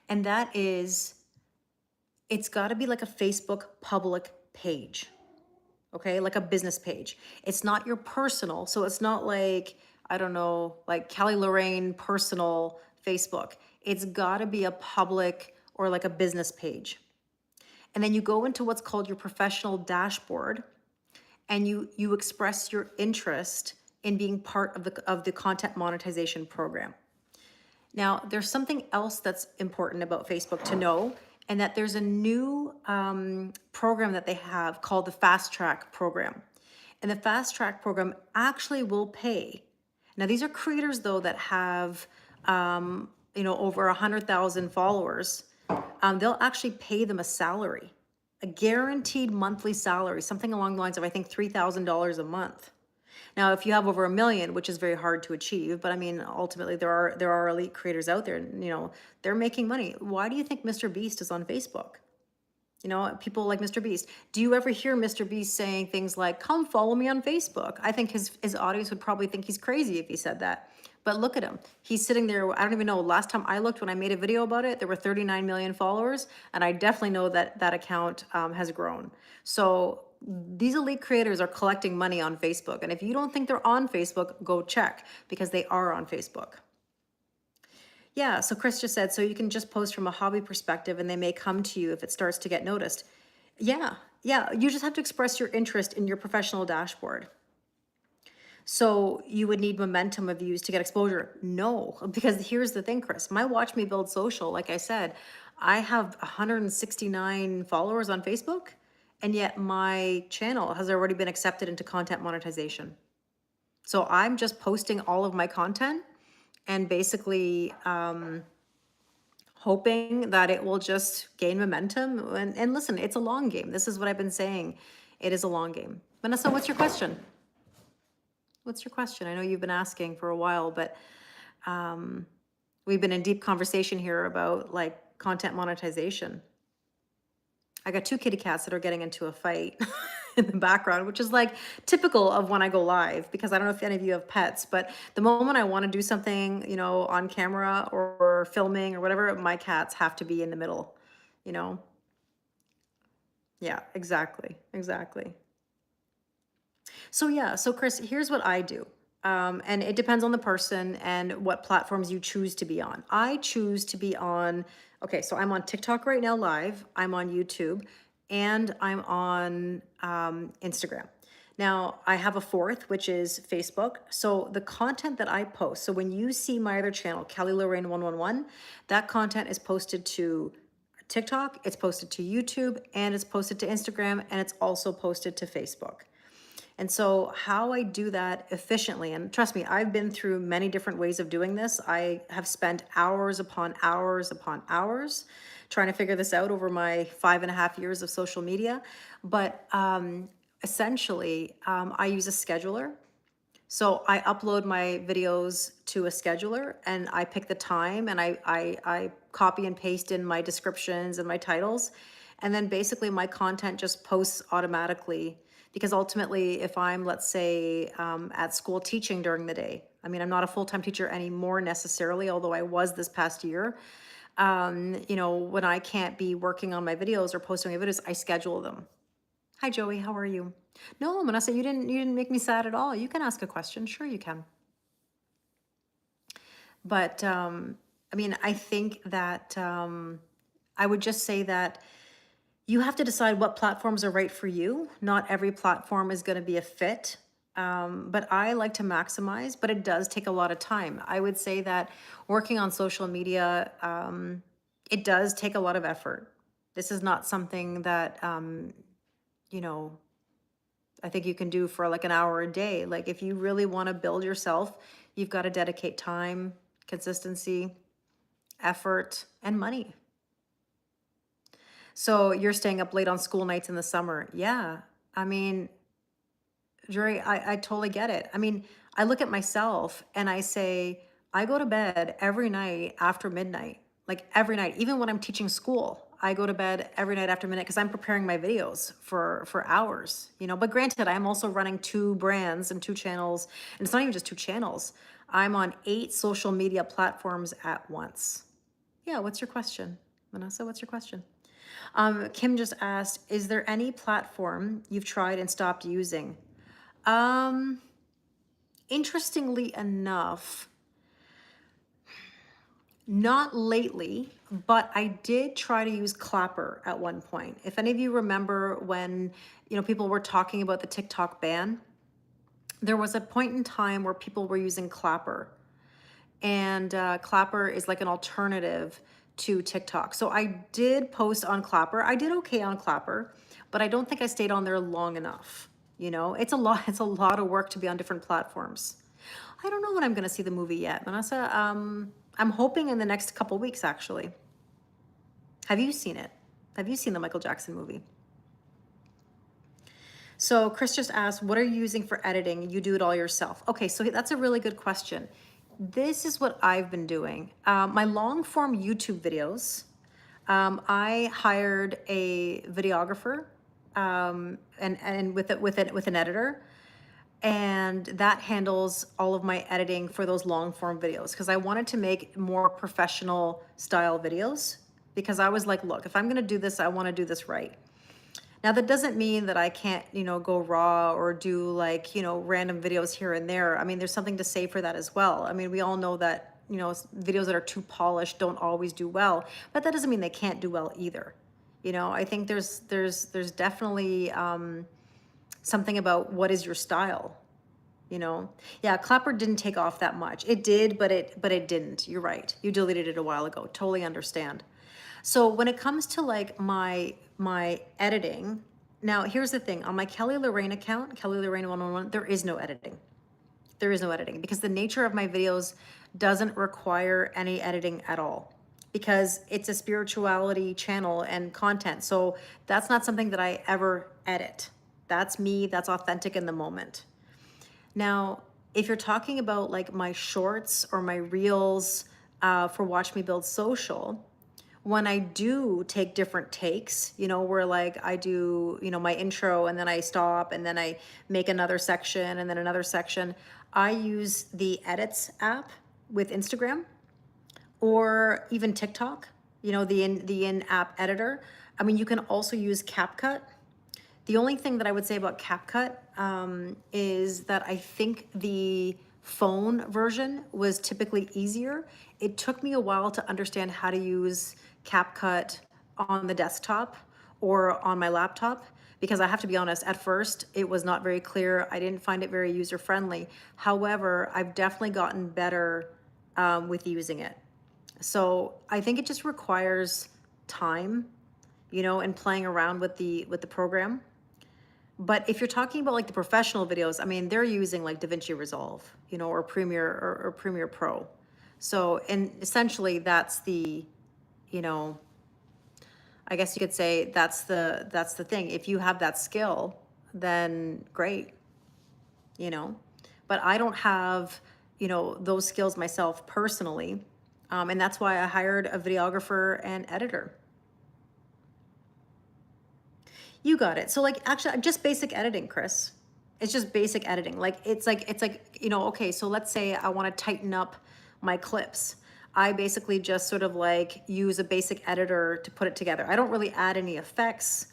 And that is, It's got to be like a Facebook public page. Okay, like a business page. It's not your personal, so it's not like, I don't know, like Kelly Lorraine personal Facebook. It's got to be a public or like a business page. And then you go into what's called your professional dashboard, and you express your interest in being part of the content monetization program. Now, there's something else that's important about Facebook to know, and that there's a new program that they have called the Fast Track program. And the Fast Track program actually will pay. Now, these are creators, though, that have, over 100,000 followers. They'll actually pay them a salary, a guaranteed monthly salary, something along the lines of, I think, $3,000 a month. Now, if you have over 1 million, which is very hard to achieve, but I mean, ultimately there are elite creators out there, and, they're making money. Why do you think Mr. Beast is on Facebook? People like Mr. Beast. Do you ever hear Mr. Beast saying things like, "Come follow me on Facebook"? I think his audience would probably think he's crazy if he said that. But look at him. He's sitting there. I don't even know. Last time I looked, when I made a video about it, there were 39 million followers, and I definitely know that that account has grown. So these elite creators are collecting money on Facebook. And if you don't think they're on Facebook, go check, because they are on Facebook. Yeah, so Chris just said, so you can just post from a hobby perspective and they may come to you if it starts to get noticed. Yeah, you just have to express your interest in your professional dashboard. So you would need momentum of views to get exposure? No, because here's the thing, Chris. My Watch Me Build Social, like I said, I have 169 followers on Facebook, and yet my channel has already been accepted into content monetization. So I'm just posting all of my content and basically hoping that it will just gain momentum. And listen, it's a long game. This is what I've been saying. It is a long game. Vanessa, what's your question? What's your question? I know you've been asking for a while, but we've been in deep conversation here about like content monetization. I got 2 kitty cats that are getting into a fight in the background, which is like typical of when I go live, because I don't know if any of you have pets, but the moment I want to do something, on camera or filming or whatever, my cats have to be in the middle, Yeah, exactly. So Chris, here's what I do. And it depends on the person and what platforms you choose to be on. I choose to be on, okay, so I'm on TikTok right now live, I'm on YouTube, and I'm on Instagram. Now, I have a fourth, which is Facebook. So the content that I post, so when you see my other channel, Kelly Lorraine 111, that content is posted to TikTok, it's posted to YouTube, and it's posted to Instagram, and it's also posted to Facebook. And so how I do that efficiently, and trust me, I've been through many different ways of doing this. I have spent hours upon hours upon hours trying to figure this out over my 5.5 years of social media. But essentially, I use a scheduler. So I upload my videos to a scheduler, and I pick the time, and I copy and paste in my descriptions and my titles. And then basically my content just posts automatically, because ultimately if I'm, let's say, at school teaching during the day, I mean, I'm not a full-time teacher anymore necessarily, although I was this past year. When I can't be working on my videos or posting my videos, I schedule them. Hi, Joey, how are you? No, Manasa, you didn't make me sad at all. You can ask a question. Sure, you can. But I think that I would just say that you have to decide what platforms are right for you. Not every platform is going to be a fit. But I like to maximize, but it does take a lot of time. I would say that working on social media, it does take a lot of effort. This is not something that, I think you can do for like an hour a day. Like if you really want to build yourself, you've got to dedicate time, consistency, effort, and money. So you're staying up late on school nights in the summer. Yeah. I mean, Drury, I totally get it. I mean, I look at myself and I say, I go to bed every night after midnight, like every night, even when I'm teaching school. I go to bed every night after midnight because I'm preparing my videos for hours, But granted, I'm also running 2 brands and 2 channels, and it's not even just 2 channels. I'm on 8 social media platforms at once. Yeah, what's your question? Vanessa, what's your question? Kim just asked, is there any platform you've tried and stopped using? Um, Interestingly enough, not lately, but I did try to use Clapper at one point. If any of you remember when, people were talking about the TikTok ban, there was a point in time where people were using Clapper. And Clapper is like an alternative to TikTok. So I did post on Clapper. I did okay on Clapper, but I don't think I stayed on there long enough. It's a lot. It's a lot of work to be on different platforms. I don't know when I'm going to see the movie yet, Vanessa. I'm hoping in the next couple weeks, actually. Have you seen it? Have you seen the Michael Jackson movie? So Chris just asked, what are you using for editing? You do it all yourself. Okay, so that's a really good question. This is what I've been doing. My long form YouTube videos, I hired a videographer and with an editor, and that handles all of my editing for those long form videos because I wanted to make more professional style videos because I was like, look, if I'm gonna do this, I wanna do this right. Now that doesn't mean that I can't, go raw or do like, random videos here and there. I mean, there's something to say for that as well. I mean, we all know that, videos that are too polished don't always do well, but that doesn't mean they can't do well either. I think there's definitely something about what is your style, Yeah, Clapper didn't take off that much. It did, but it didn't. You're right. You deleted it a while ago. Totally understand. So when it comes to like my editing, now here's the thing. On my Kelly Lorraine account, Kelly Lorraine 111, there is no editing. There is no editing because the nature of my videos doesn't require any editing at all because it's a spirituality channel and content. So that's not something that I ever edit. That's me, that's authentic in the moment. Now, if you're talking about like my shorts or my reels for Watch Me Build Social, when I do take different takes, where like I do, my intro and then I stop and then I make another section and then another section, I use the Edits app with Instagram or even TikTok, the in-app editor. I mean, you can also use CapCut. The only thing that I would say about CapCut is that I think the phone version was typically easier. It took me a while to understand how to use CapCut on the desktop or on my laptop because I have to be honest, at first it was not very clear. I didn't find it very user-friendly. However, I've definitely gotten better with using it. So I think it just requires time, and playing around with the program. But if you're talking about like the professional videos, I mean, they're using like DaVinci Resolve, or Premiere or Premiere Pro. So, and essentially that's the, I guess you could say that's the thing. If you have that skill, then great, but I don't have, those skills myself personally. And that's why I hired a videographer and editor. You got it. So like actually just basic editing, Chris. It's just basic editing. Like it's like, okay, so let's say I want to tighten up my clips. I basically just sort of like use a basic editor to put it together. I don't really add any effects.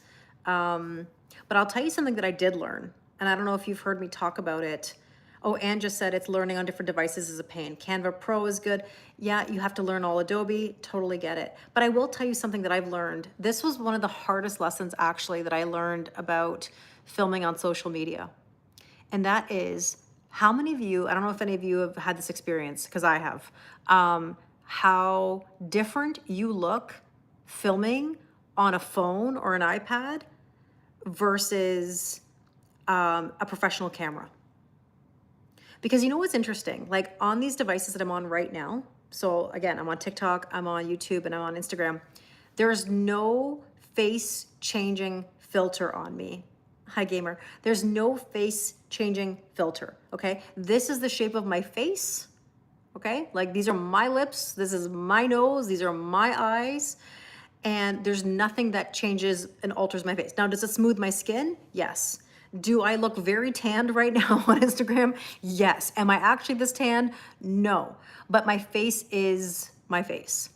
But I'll tell you something that I did learn. And I don't know if you've heard me talk about it. Oh, Anne just said it's learning on different devices is a pain. Canva Pro is good. Yeah, you have to learn all Adobe. Totally get it. But I will tell you something that I've learned. This was one of the hardest lessons actually that I learned about filming on social media. And that is how many of you, I don't know if any of you have had this experience, because I have, how different you look filming on a phone or an iPad versus a professional camera. Because you know what's interesting? Like on these devices that I'm on right now, so again, I'm on TikTok, I'm on YouTube, and I'm on Instagram, there's no face changing filter on me. Hi, gamer. There's no face changing filter, okay? This is the shape of my face, okay? Like these are my lips, this is my nose, these are my eyes, and there's nothing that changes and alters my face. Now, does it smooth my skin? Yes. Do I look very tanned right now on Instagram? Yes. Am I actually this tan? No. But my face is my face.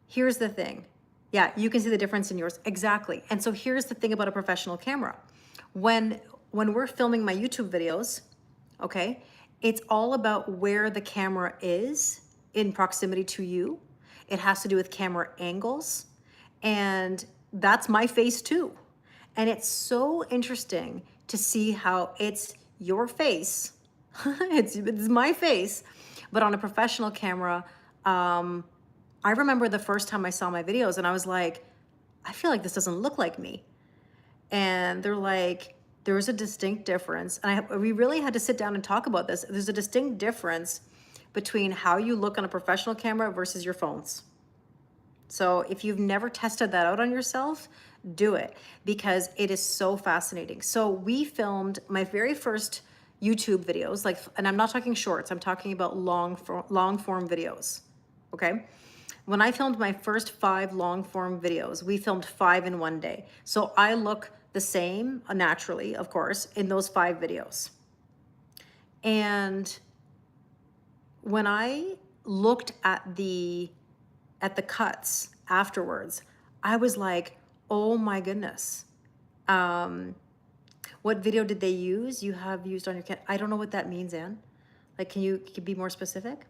Here's the thing. Yeah, you can see the difference in yours. Exactly. And so here's the thing about a professional camera. When when we're filming my YouTube videos, okay, it's all about where the camera is in proximity to you. It has to do with camera angles. And that's my face too. And it's so interesting to see how it's your face. It's my face, but on a professional camera. I remember the first time I saw my videos and I was like, I feel like this doesn't look like me. And they're like, there's a distinct difference. And we really had to sit down and talk about this. There's a distinct difference between how you look on a professional camera versus your phones. So if you've never tested that out on yourself, do it, because it is so fascinating. So we filmed my very first YouTube videos, like, and I'm not talking shorts, I'm talking about long form videos. Okay. When I filmed my first 5 long form videos, we filmed 5 in one day. So I look the same, naturally, of course, in those 5 videos. And when I looked at the cuts afterwards, I was like, oh my goodness. What video did they use? You have used on your I don't know what that means, Anne. Like, can you be more specific?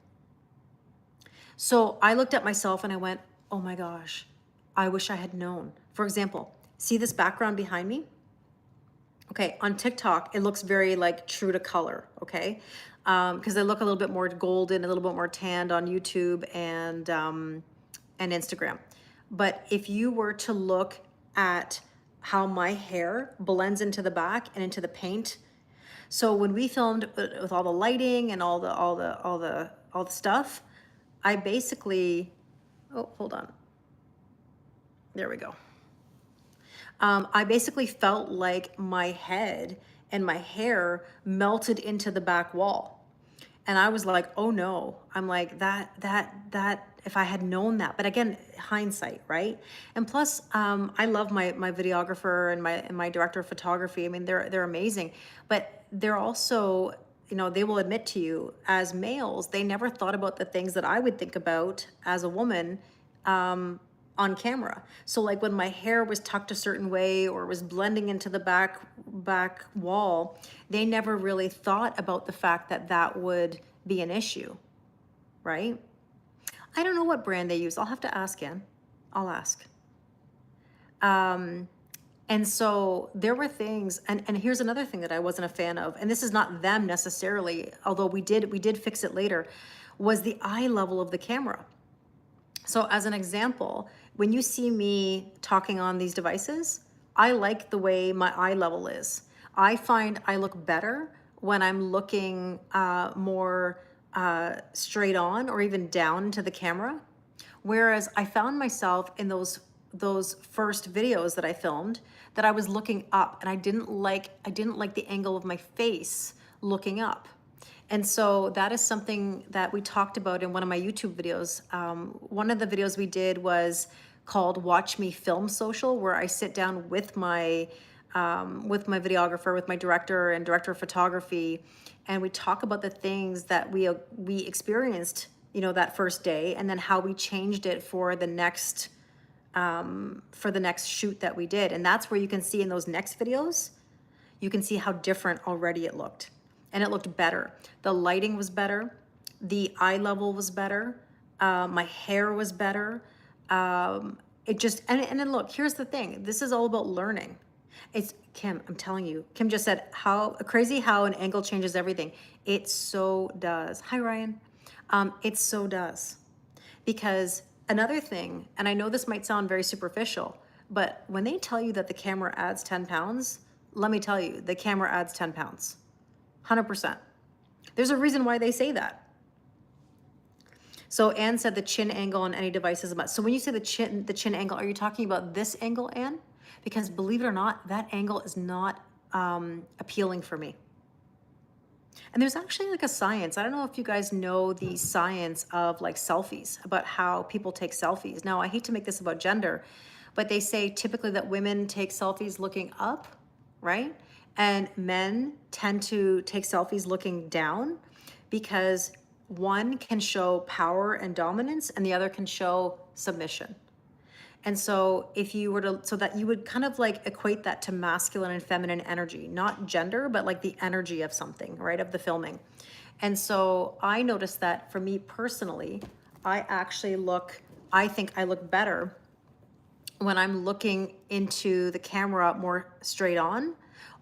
So I looked at myself and I went, oh my gosh, I wish I had known. For example, see this background behind me? Okay, on TikTok, it looks very like true to color, okay? Because they look a little bit more golden, a little bit more tanned on YouTube and Instagram. But if you were to look at how my hair blends into the back and into the paint, so when we filmed with all the lighting and all the stuff, I basically, oh, hold on. There we go. I basically felt like my head and my hair melted into the back wall. And I was like, oh no. I'm like, that, if I had known that. But again, hindsight, right? And plus, I love my videographer and my director of photography. I mean, they're amazing. But they're also, you know, they will admit to you, as males, they never thought about the things that I would think about as a woman on camera. So like when my hair was tucked a certain way or was blending into the back wall, they never really thought about the fact that that would be an issue, right? I don't know what brand they use. I'll have to ask Ann. I'll ask. And so there were things, and here's another thing that I wasn't a fan of, and this is not them necessarily, although we did fix it later, was the eye level of the camera. So as an example, when you see me talking on these devices, I like the way my eye level is. I find I look better when I'm looking more straight on or even down into the camera. Whereas I found myself in those first videos that I filmed that I was looking up, and I didn't like the angle of my face looking up. And so that is something that we talked about in one of my YouTube videos. One of the videos we did was called Watch Me Film Social, where I sit down with my videographer, with my director and director of photography, and we talk about the things that we experienced, you know, that first day, and then how we changed it for the next shoot that we did. And that's where you can see in those next videos, you can see how different already it looked. And it looked better. The lighting was better. The eye level was better. My hair was better. It just, and then look, here's the thing. This is all about learning. It's Kim, I'm telling you. Kim just said, how crazy how an angle changes everything. It so does. Hi, Ryan. It so does. Because another thing, and I know this might sound very superficial, but when they tell you that the camera adds 10 pounds, let me tell you, the camera adds 10 pounds. 100%. There's a reason why they say that. So Anne said the chin angle on any device is about. So when you say the chin angle, are you talking about this angle, Anne? Because believe it or not, that angle is not appealing for me. And there's actually like a science. I don't know if you guys know the science of like selfies, about how people take selfies. Now, I hate to make this about gender, but they say typically that women take selfies looking up, right? And men tend to take selfies looking down, because one can show power and dominance and the other can show submission. And so if you were to, so that you would kind of like equate that to masculine and feminine energy, not gender, but like the energy of something, right? Of the filming. And so I noticed that for me personally, I actually look, I think I look better when I'm looking into the camera more straight on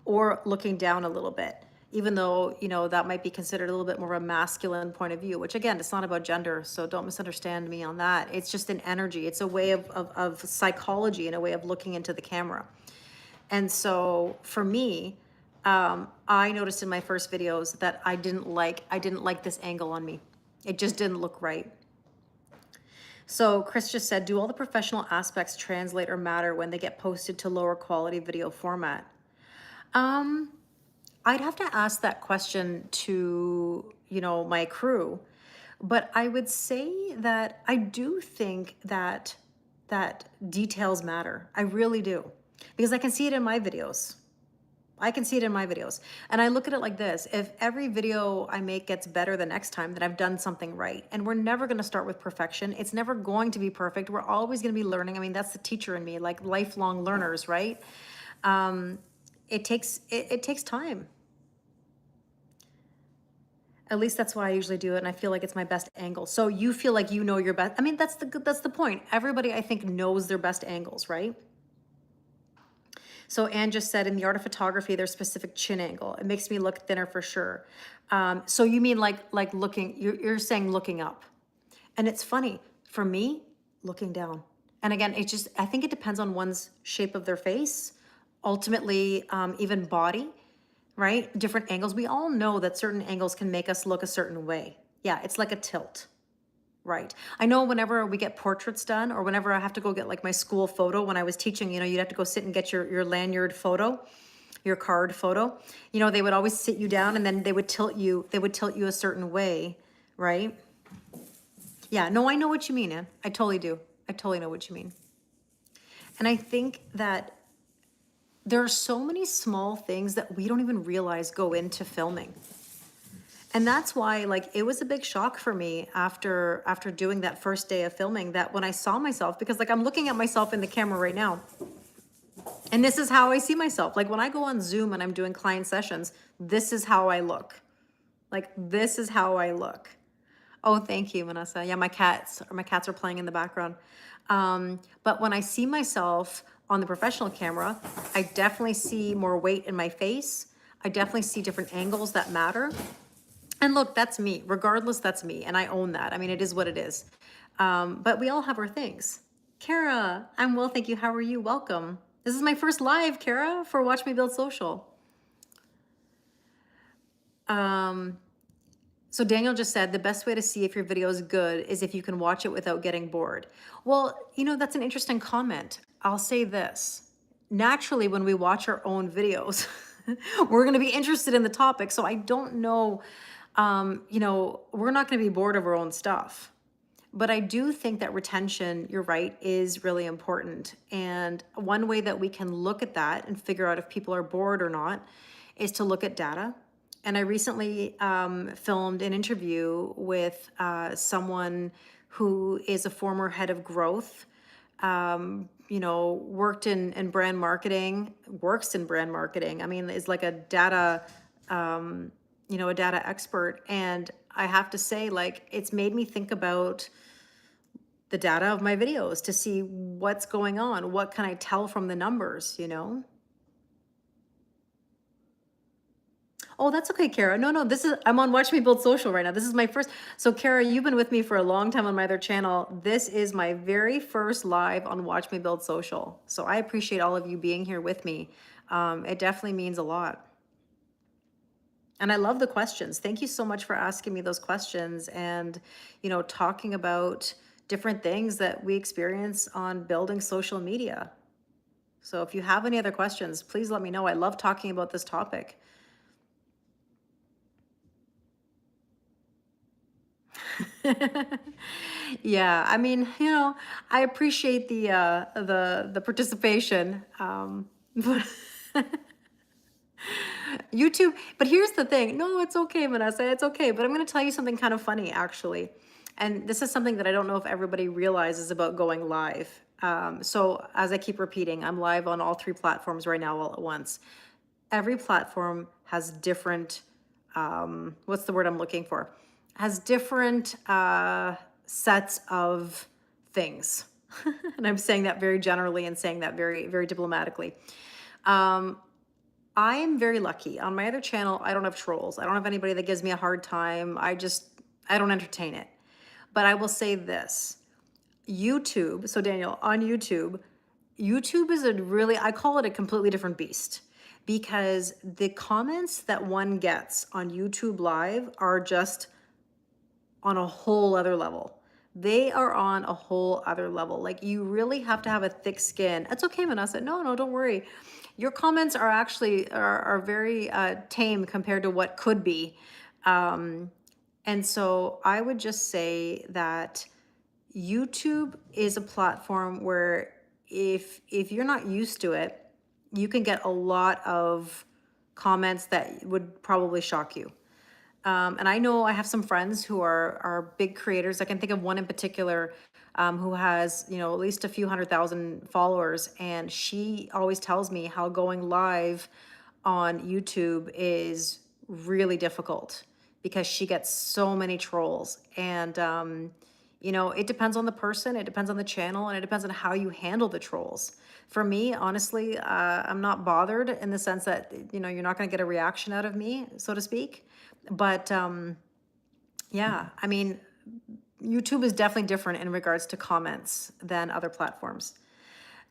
or looking down a little bit, even though, you know, that might be considered a little bit more of a masculine point of view, which again, it's not about gender. So don't misunderstand me on that. It's just an energy. It's a way of psychology and a way of looking into the camera. And so for me, I noticed in my first videos that I didn't like this angle on me. It just didn't look right. So Chris just said, do all the professional aspects translate or matter when they get posted to lower quality video format? I'd have to ask that question to, you know, my crew, but I would say that I do think that details matter. I really do, because I can see it in my videos. I can see it in my videos. And I look at it like this: if every video I make gets better the next time, then I've done something right. And we're never going to start with perfection. It's never going to be perfect. We're always going to be learning. I mean, that's the teacher in me, like lifelong learners, right? It takes time. At least that's why I usually do it, and I feel like it's my best angle. So you feel like you know your best. I mean, that's the point. Everybody, I think, knows their best angles, right? So Anne just said, in the art of photography, there's specific chin angle. It makes me look thinner for sure. So you mean like looking, you're saying looking up. And it's funny, for me, looking down. And again, it just, I think it depends on one's shape of their face, ultimately, even body, right? Different angles. We all know that certain angles can make us look a certain way. Yeah, it's like a tilt. Right. I know whenever we get portraits done, or whenever I have to go get like my school photo, when I was teaching, you know, you'd have to go sit and get your lanyard photo, your card photo. You know, they would always sit you down and then they would tilt you a certain way, right? Yeah, no, I know what you mean, Ann. I totally do. I totally know what you mean. And I think that there are so many small things that we don't even realize go into filming. And that's why, like, it was a big shock for me after doing that first day of filming, that when I saw myself, because like I'm looking at myself in the camera right now, and this is how I see myself. Like when I go on Zoom and I'm doing client sessions, this is how I look. Like, this is how I look. Oh, thank you, Vanessa. Yeah, my cats are playing in the background. But when I see myself on the professional camera, I definitely see more weight in my face. I definitely see different angles that matter. And look, that's me. Regardless, that's me. And I own that. I mean, it is what it is. But we all have our things. Kara, I'm well, thank you. How are you? Welcome. This is my first live, Kara, for Watch Me Build Social. So Daniel just said, the best way to see if your video is good is if you can watch it without getting bored. Well, you know, that's an interesting comment. I'll say this. Naturally, when we watch our own videos, we're going to be interested in the topic. So I don't know, you know, we're not going to be bored of our own stuff. But I do think that retention, you're right, is really important. And one way that we can look at that and figure out if people are bored or not is to look at data. And I recently filmed an interview with someone who is a former head of growth, you know, works in brand marketing. I mean, is like a data, you know, a data expert. And I have to say, like, it's made me think about the data of my videos to see what's going on. What can I tell from the numbers, you know? Oh, that's okay, Kara. No, I'm on Watch Me Build Social right now. This is my first. So Kara, you've been with me for a long time on my other channel. This is my very first live on Watch Me Build Social. So I appreciate all of you being here with me. It definitely means a lot. And I love the questions. Thank you so much for asking me those questions and, you know, talking about different things that we experience on building social media. So if you have any other questions, please let me know. I love talking about this topic. Yeah, I mean, you know, I appreciate the participation, but YouTube. But here's the thing. No, it's okay, Vanessa. It's okay. But I'm going to tell you something kind of funny, actually. And this is something that I don't know if everybody realizes about going live. So as I keep repeating, I'm live on all three platforms right now all at once. Every platform has different, what's the word I'm looking for? Has different sets of things. And I'm saying that very generally and saying that very, very diplomatically. Um, I am very lucky. On my other channel, I don't have trolls. I don't have anybody that gives me a hard time. I don't entertain it. But I will say this. YouTube, so Daniel, on YouTube, YouTube is a really, I call it a completely different beast because the comments that one gets on YouTube Live are just on a whole other level. They are on a whole other level. Like you really have to have a thick skin. It's okay, Manasa. No, no, don't worry. Your comments are actually are very tame compared to what could be. And so I would just say that YouTube is a platform where if you're not used to it, you can get a lot of comments that would probably shock you. And I know I have some friends who are big creators. I can think of one in particular who has, you know, at least a few 100,000 followers, and she always tells me how going live on YouTube is really difficult because she gets so many trolls. And you know, it depends on the person, it depends on the channel, and it depends on how you handle the trolls. For me, honestly, I'm not bothered in the sense that, you know, you're not going to get a reaction out of me, so to speak. But yeah, I mean, YouTube is definitely different in regards to comments than other platforms.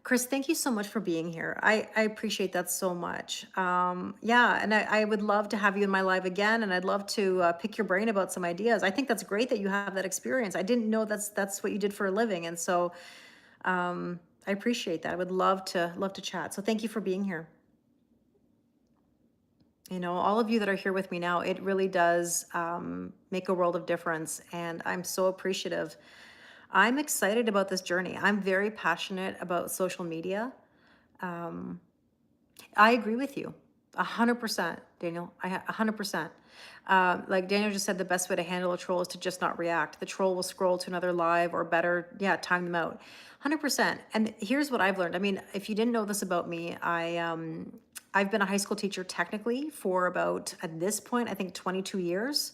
Chris, thank you so much for being here. I appreciate that so much. Yeah, and I would love to have you in my live again, and I'd love to pick your brain about some ideas. I think that's great that you have that experience. I didn't know that's what you did for a living, and so I appreciate that. I would love to chat. So thank you for being here. You know, all of you that are here with me now, it really does make a world of difference, and I'm so appreciative. I'm excited about this journey. I'm very passionate about social media. I agree with you, 100%, Daniel. 100%. Like Daniel just said, the best way to handle a troll is to just not react. The troll will scroll to another live, or better, yeah, time them out. 100%. And here's what I've learned. I mean, if you didn't know this about me, I've been a high school teacher technically for about, at this point, I think 22 years.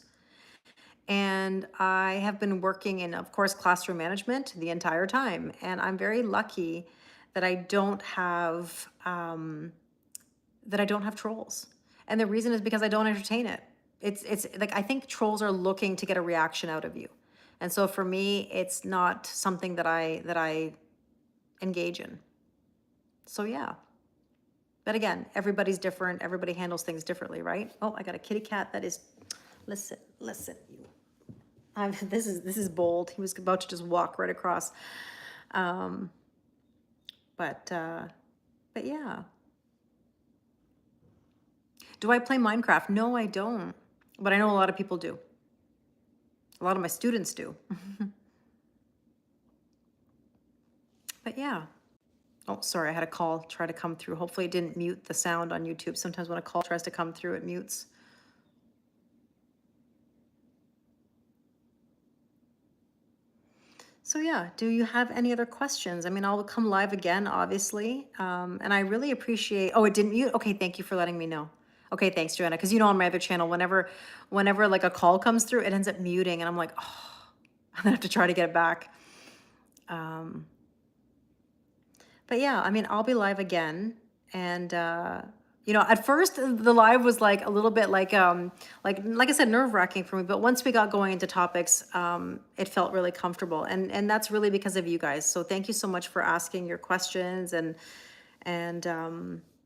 And I have been working in, of course, classroom management the entire time. And I'm very lucky that I don't have trolls. And the reason is because I don't entertain it. It's like I think trolls are looking to get a reaction out of you. And so for me, it's not something that I engage in. So yeah. But again, everybody's different. Everybody handles things differently, right? Oh, I got a kitty cat that is, listen, you. This is bold. He was about to just walk right across. But yeah. Do I play Minecraft? No, I don't. But I know a lot of people do. A lot of my students do. But yeah. Oh, sorry, I had a call try to come through. Hopefully it didn't mute the sound on YouTube. Sometimes when a call tries to come through, it mutes. So yeah, do you have any other questions? I mean, I'll come live again, obviously. And I really appreciate, oh, it didn't mute? Okay, thank you for letting me know. Okay, thanks, Joanna. Because you know on my other channel, whenever like a call comes through, it ends up muting. And I'm like, oh, I'm gonna have to try to get it back. But yeah, I mean, I'll be live again. And you know, at first the live was like a little bit like I said, nerve-wracking for me. But once we got going into topics, it felt really comfortable. And that's really because of you guys. So thank you so much for asking your questions and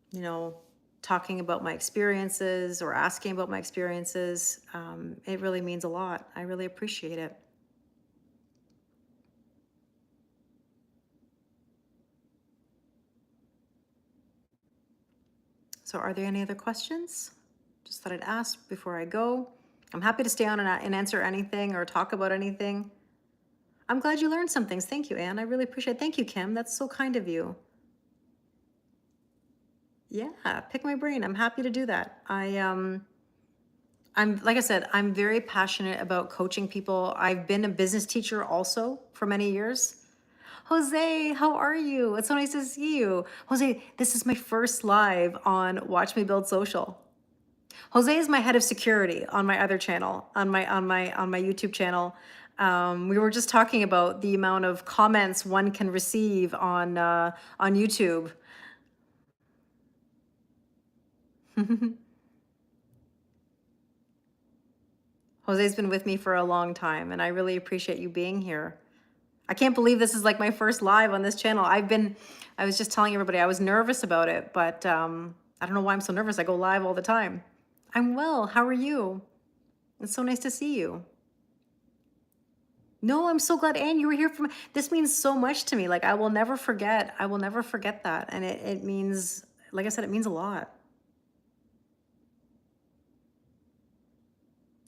you know, talking about my experiences or asking about my experiences. It really means a lot. I really appreciate it. So are there any other questions? Just thought I'd ask before I go. I'm happy to stay on and answer anything or talk about anything. I'm glad you learned some things. Thank you, Anne. I really appreciate it. Thank you, Kim. That's so kind of you. Yeah, pick my brain. I'm happy to do that. I'm like I said, I'm very passionate about coaching people. I've been a business teacher also for many years. Jose, how are you? It's so nice to see you. Jose, this is my first live on Watch Me Build Social. Jose is my head of security on my other channel, on my YouTube channel. We were just talking about the amount of comments one can receive on YouTube. Jose's been with me for a long time, and I really appreciate you being here. I can't believe this is like my first live on this channel. I was just telling everybody I was nervous about it, but I don't know why I'm so nervous. I go live all the time. I'm well. How are you? It's so nice to see you. No, I'm so glad, Anne, you were here from. This means so much to me. Like I will never forget. I will never forget that, and it means, like I said, it means a lot.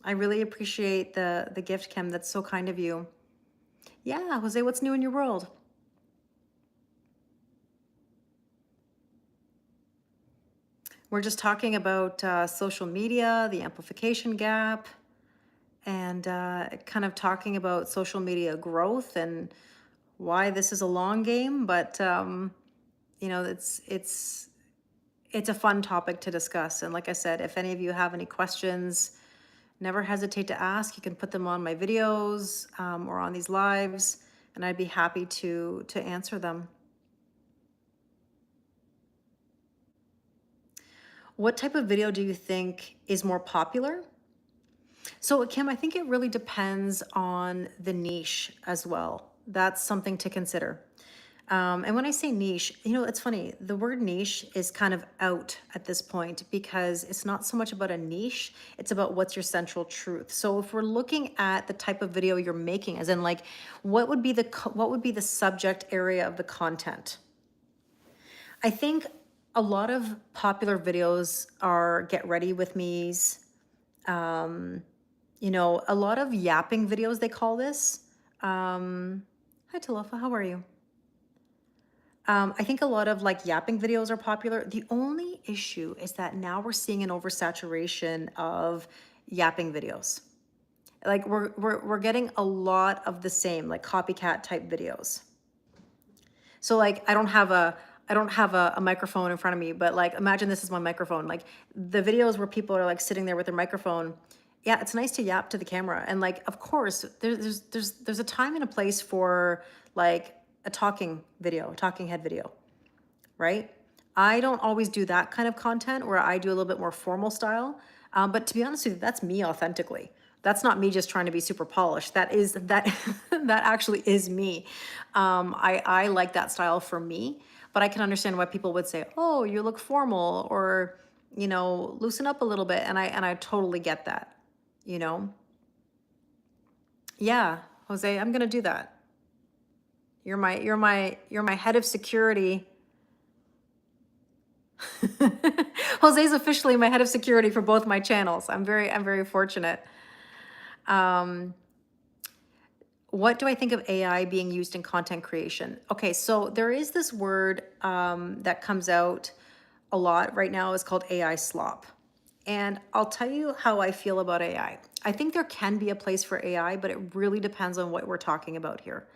I really appreciate the gift, Kim. That's so kind of you. Yeah, Jose, what's new in your world? We're just talking about social media, the amplification gap, and kind of talking about social media growth and why this is a long game. But you know, it's a fun topic to discuss. And like I said, if any of you have any questions, never hesitate to ask. You can put them on my videos or on these lives, and I'd be happy to answer them. What type of video do you think is more popular? So, Kim, I think it really depends on the niche as well. That's something to consider. And when I say niche, you know, it's funny. The word niche is kind of out at this point because it's not so much about a niche, it's about what's your central truth. So if we're looking at the type of video you're making, as in like, what would be the subject area of the content? I think a lot of popular videos are get ready with me's, you know, a lot of yapping videos, they call this. Hi, Talofa, how are you? I think a lot of like yapping videos are popular. The only issue is that now we're seeing an oversaturation of yapping videos. Like we're getting a lot of the same, like copycat type videos. So like I don't have a microphone in front of me, but like imagine this is my microphone. Like the videos where people are like sitting there with their microphone. Yeah, it's nice to yap to the camera. And like of course there's a time and a place for like a talking head video, right? I don't always do that kind of content where I do a little bit more formal style. But to be honest with you, that's me authentically. That's not me just trying to be super polished. That that actually is me. I like that style for me, but I can understand why people would say, "Oh, you look formal," or you know, loosen up a little bit. And I totally get that. You know, yeah, Jose, I'm gonna do that. You're my head of security. Jose's officially my head of security for both my channels. I'm very fortunate. What do I think of AI being used in content creation? Okay, so there is this word that comes out a lot right now. It's called AI slop. And I'll tell you how I feel about AI. I think there can be a place for AI, but it really depends on what we're talking about here.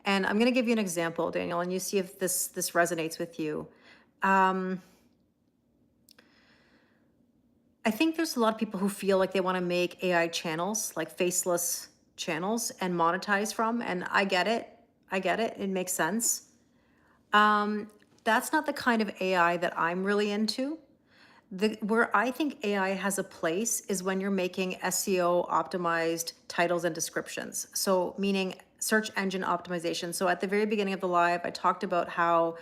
And I'm going to give you an example, Daniel, and you see if this resonates with you. I think there's a lot of people who feel like they want to make AI channels, like faceless channels, and monetize from. And I get it. I get it. It makes sense. That's not the kind of AI that I'm really into. Where I think AI has a place is when you're making SEO optimized titles and descriptions. So meaning search engine optimization. So at the very beginning of the live, I talked about how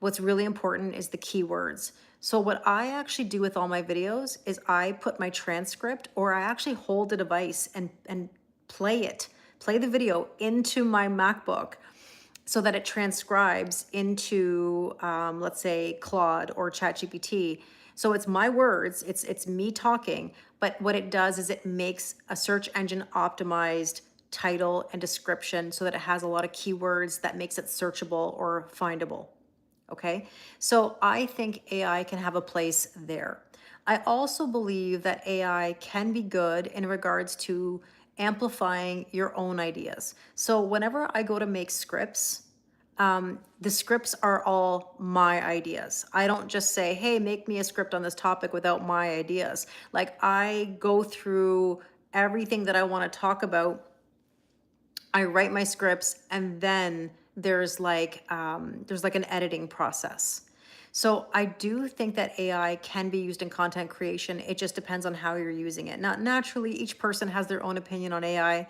what's really important is the keywords. So what I actually do with all my videos is I put my transcript, or I actually hold a device and play the video into my MacBook so that it transcribes into, let's say, Claude or ChatGPT. So it's my words, it's me talking, but what it does is it makes a search engine optimized title and description so that it has a lot of keywords that makes it searchable or findable. Okay, so I think AI can have a place there. I also believe that AI can be good in regards to amplifying your own ideas. So whenever I go to make scripts, The scripts are all my ideas. I don't just say, hey, make me a script on this topic without my ideas. Like, I go through everything that I want to talk about. I write my scripts, and then there's like an editing process. So I do think that AI can be used in content creation. It just depends on how you're using it. Now, naturally, each person has their own opinion on AI.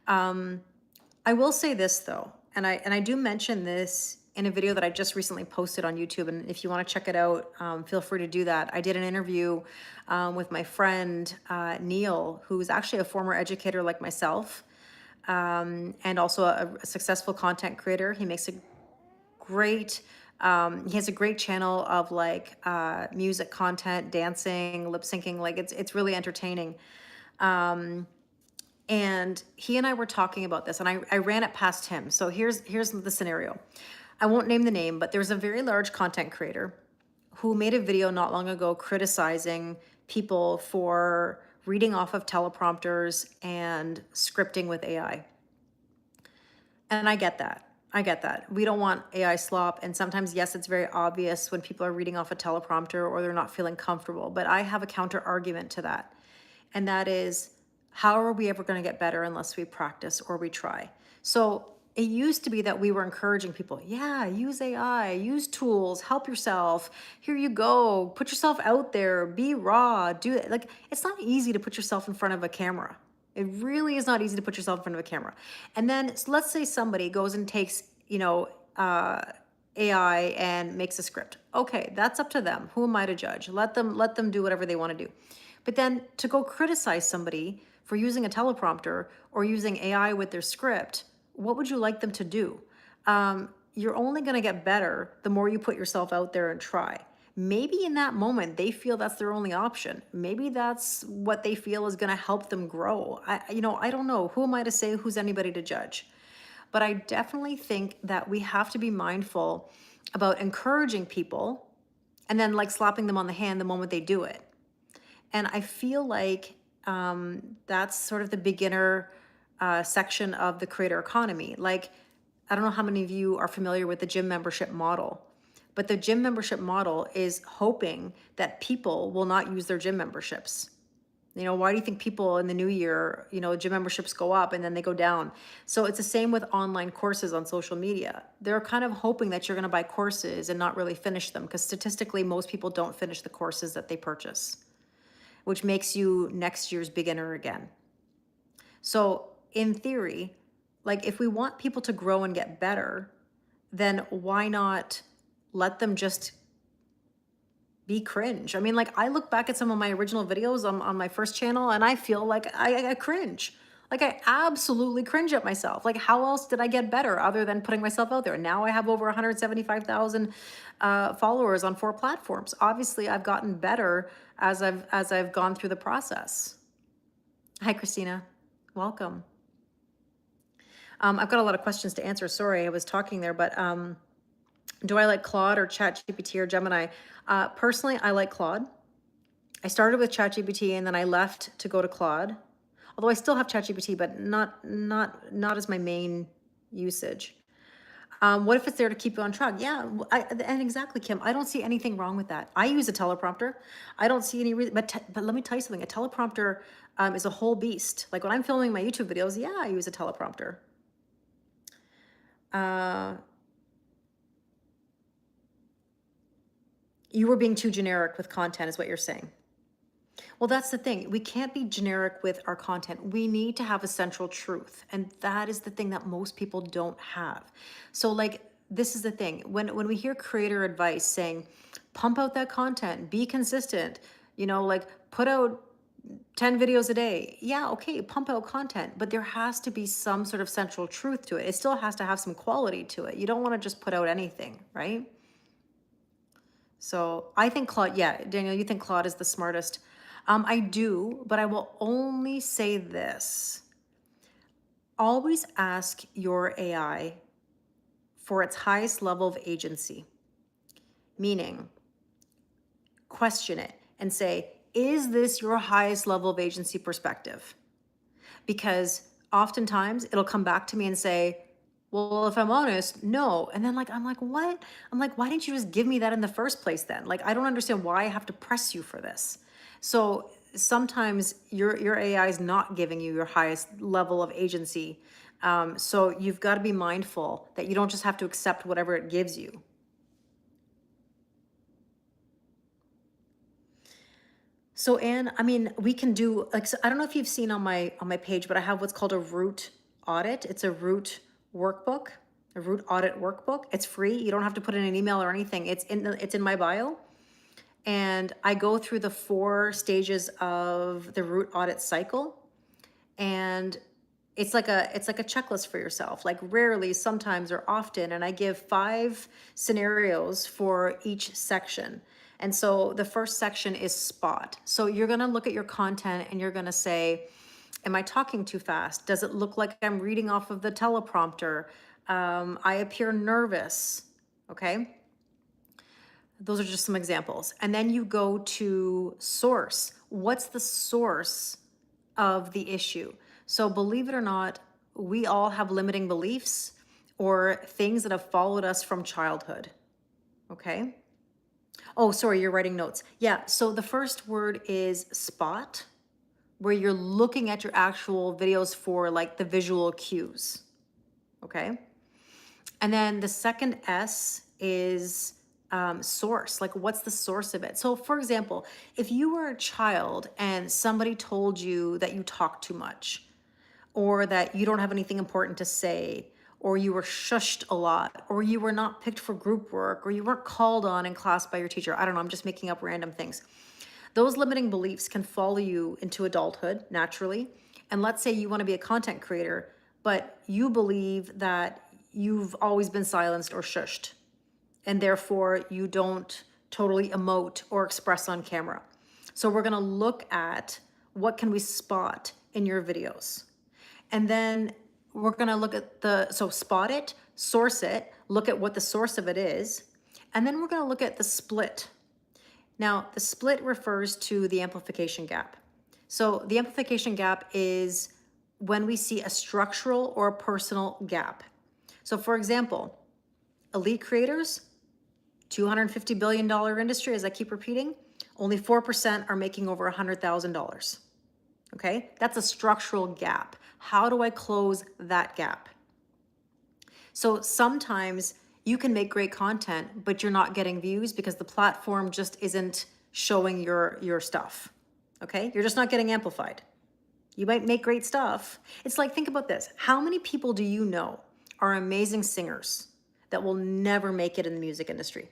I will say this though, and I do mention this in a video that I just recently posted on YouTube. And if you want to check it out, feel free to do that. I did an interview with my friend Neil, who's actually a former educator like myself, and also a successful content creator. He makes a great, he has a great channel of like music content, dancing, lip syncing. Like it's really entertaining. And he and I were talking about this, and I ran it past him. So here's the scenario. I won't name the name, but there's a very large content creator who made a video not long ago criticizing people for reading off of teleprompters and scripting with AI. And I get that. I get that. We don't want AI slop. And sometimes, yes, it's very obvious when people are reading off a teleprompter or they're not feeling comfortable. But I have a counter argument to that. And that is, how are we ever going to get better unless we practice or we try? So it used to be that we were encouraging people, yeah, use AI, use tools, help yourself. Here you go. Put yourself out there, be raw, do it. Like, it's not easy to put yourself in front of a camera. It really is not easy to put yourself in front of a camera. And then let's say somebody goes and takes, AI and makes a script. Okay, that's up to them. Who am I to judge? Let them do whatever they want to do. But then to go criticize somebody for using a teleprompter or using AI with their script, what would you like them to do? You're only going to get better the more you put yourself out there and try. Maybe in that moment, they feel that's their only option. Maybe that's what they feel is going to help them grow. I don't know. Who am I to say? Who's anybody to judge? But I definitely think that we have to be mindful about encouraging people and then like slapping them on the hand the moment they do it. And I feel like that's sort of the beginner section of the creator economy. Like, I don't know how many of you are familiar with the gym membership model, but the gym membership model is hoping that people will not use their gym memberships. Why do you think people in the new year, gym memberships go up and then they go down? So it's the same with online courses on social media. They're kind of hoping that you're going to buy courses and not really finish them, because statistically, most people don't finish the courses that they purchase, which makes you next year's beginner again. So in theory, like, if we want people to grow and get better, then why not let them just be cringe? I mean, like, I look back at some of my original videos on my first channel and I feel like I cringe. Like, I absolutely cringe at myself. Like, how else did I get better other than putting myself out there? Now I have over 175,000 followers on 4 platforms. Obviously, I've gotten better as I've gone through the process. Hi, Christina. Welcome. I've got a lot of questions to answer. Sorry, I was talking there, but do I like Claude or ChatGPT or Gemini? Personally, I like Claude. I started with ChatGPT and then I left to go to Claude. Although I still have ChatGPT, but not as my main usage. What if it's there to keep you on track? Yeah, and exactly, Kim. I don't see anything wrong with that. I use a teleprompter. I don't see any reason. But let me tell you something. A teleprompter is a whole beast. Like, when I'm filming my YouTube videos, yeah, I use a teleprompter. You were being too generic with content, is what you're saying. Well, that's the thing. We can't be generic with our content. We need to have a central truth. And that is the thing that most people don't have. So, like, this is the thing. When we hear creator advice saying, pump out that content, be consistent, like, put out 10 videos a day. Yeah, okay, pump out content, but there has to be some sort of central truth to it. It still has to have some quality to it. You don't want to just put out anything, right? So I think Claude, yeah, Daniel, you think Claude is the smartest. I do, but I will only say this. Always ask your AI for its highest level of agency, meaning question it and say, is this your highest level of agency perspective? Because oftentimes it'll come back to me and say, Well, if I'm honest, no. And then like, I'm like, what? I'm like, why didn't you just give me that in the first place then? Like, I don't understand why I have to press you for this. So sometimes your AI is not giving you your highest level of agency. So you've got to be mindful that you don't just have to accept whatever it gives you. So Anne, I mean, we can do like, so I don't know if you've seen on my page, but I have what's called a root audit. It's a root workbook, a root audit workbook. It's free. You don't have to put in an email or anything. It's in my bio. And I go through the 4 stages of the root audit cycle. And it's like a checklist for yourself, like rarely, sometimes, or often. And I give 5 scenarios for each section. And so the first section is spot. So you're going to look at your content and you're going to say, am I talking too fast? Does it look like I'm reading off of the teleprompter? I appear nervous. Okay. Those are just some examples. And then you go to source. What's the source of the issue? So believe it or not, we all have limiting beliefs or things that have followed us from childhood. Okay. Oh, sorry, you're writing notes. Yeah. So the first word is spot, where you're looking at your actual videos for like the visual cues. Okay. And then the second S is source. Like, what's the source of it? So, for example, if you were a child and somebody told you that you talk too much, or that you don't have anything important to say, or you were shushed a lot, or you were not picked for group work, or you weren't called on in class by your teacher. I don't know, I'm just making up random things. Those limiting beliefs can follow you into adulthood naturally. And let's say you want to be a content creator, but you believe that you've always been silenced or shushed, and therefore you don't totally emote or express on camera. So we're going to look at what can we spot in your videos. And then we're going to look at so spot it, source it, look at what the source of it is. And then we're going to look at the split. Now, the split refers to the amplification gap. So the amplification gap is when we see a structural or a personal gap. So for example, elite creators, $250 billion industry, as I keep repeating, only 4% are making over $100,000. Okay, that's a structural gap. How do I close that gap? So sometimes you can make great content, but you're not getting views because the platform just isn't showing your stuff. Okay, you're just not getting amplified. You might make great stuff. It's like, think about this. How many people do you know are amazing singers that will never make it in the music industry?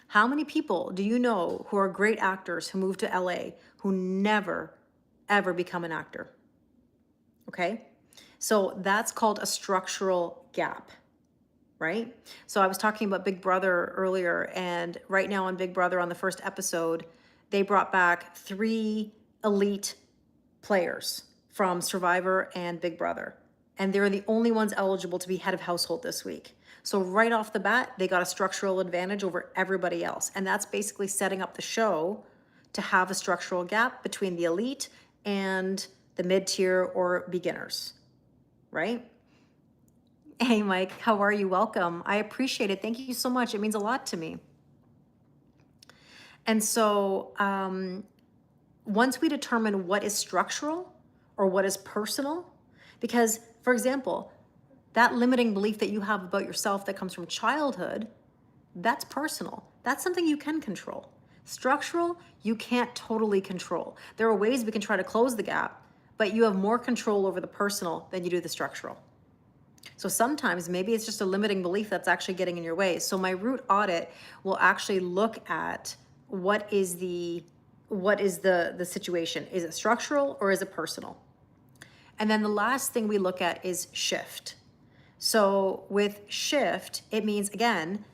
How many people do you know who are great actors who move to LA who never, ever become an actor? Okay, so that's called a structural gap, right? So I was talking about Big Brother earlier, and right now on Big Brother, on the first episode, they brought back 3 elite players from Survivor and Big Brother, and they're the only ones eligible to be head of household this week. So right off the bat, they got a structural advantage over everybody else. And that's basically setting up the show to have a structural gap between the elite and the mid-tier or beginners, right? Hey, Mike, how are you? Welcome. I appreciate it. Thank you so much. It means a lot to me. And so once we determine what is structural or what is personal, because, for example, that limiting belief that you have about yourself that comes from childhood, that's personal. That's something you can control. Structural, you can't totally control. There are ways we can try to close the gap, but you have more control over the personal than you do the structural. So sometimes maybe it's just a limiting belief that's actually getting in your way. So my root audit will actually look at what is the situation. Is it structural or is it personal? And then the last thing we look at is shift. So with shift, it means, again,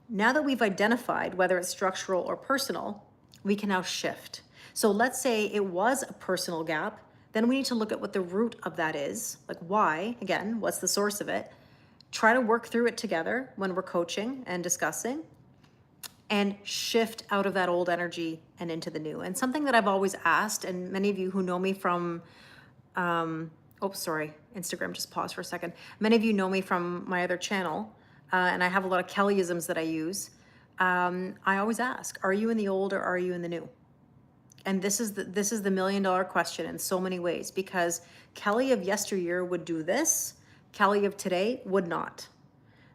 now that we've identified whether it's structural or personal, we can now shift. So let's say it was a personal gap, then we need to look at what the root of that is, like why, again, what's the source of it, try to work through it together when we're coaching and discussing, and shift out of that old energy and into the new. And something that I've always asked, and many of you who know me from Oh, sorry, Instagram just paused for a second. Many of you know me from my other channel, and I have a lot of Kellyisms that I use. I always ask, are you in the old or are you in the new? And this is the $1,000,000 question in so many ways, because Kelly of yesteryear would do this, Kelly of today would not.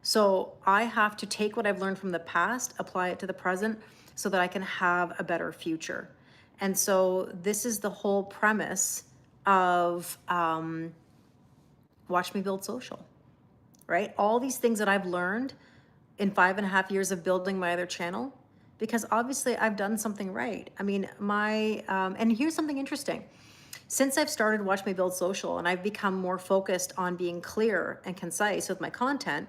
So I have to take what I've learned from the past, apply it to the present so that I can have a better future. And so this is the whole premise of Watch Me Build Social, right? All these things that I've learned in 5.5 years of building my other channel, because obviously I've done something right. I mean, and here's something interesting. Since I've started Watch Me Build Social and I've become more focused on being clear and concise with my content,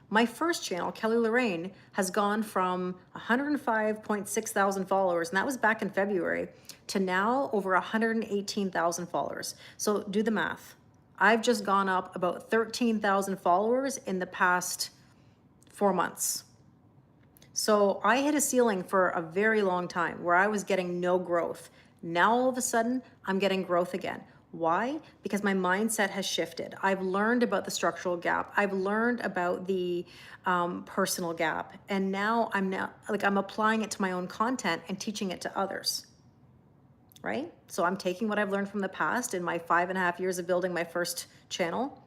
my first channel, Kelly Lorraine, has gone from 105.6 thousand followers, and that was back in February, to now over 118,000 followers. So do the math. I've just gone up about 13,000 followers in the past 4 months. So I hit a ceiling for a very long time where I was getting no growth. Now all of a sudden, I'm getting growth again. Why? Because my mindset has shifted. I've learned about the structural gap. I've learned about the personal gap. And now I'm applying it to my own content and teaching it to others, right? So I'm taking what I've learned from the past in my 5.5 years of building my first channel.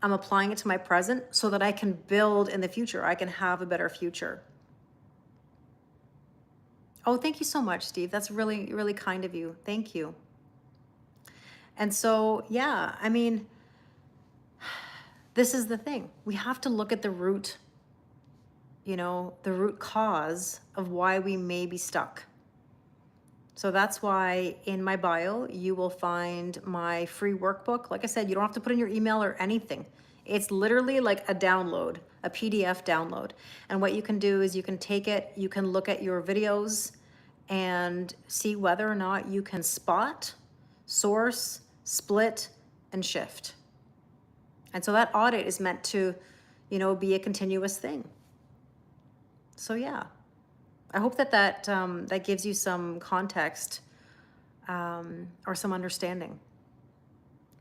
I'm applying it to my present so that I can build in the future. I can have a better future. Oh, thank you so much, Steve. That's really, really kind of you. Thank you. And so, yeah, I mean, this is the thing. We have to look at the root, the root cause of why we may be stuck. So that's why in my bio, you will find my free workbook. Like I said, you don't have to put in your email or anything. It's literally like a download, a PDF download. And what you can do is you can take it, you can look at your videos and see whether or not you can spot, source, split, and shift. And so that audit is meant to, be a continuous thing. So yeah, I hope that gives you some context or some understanding.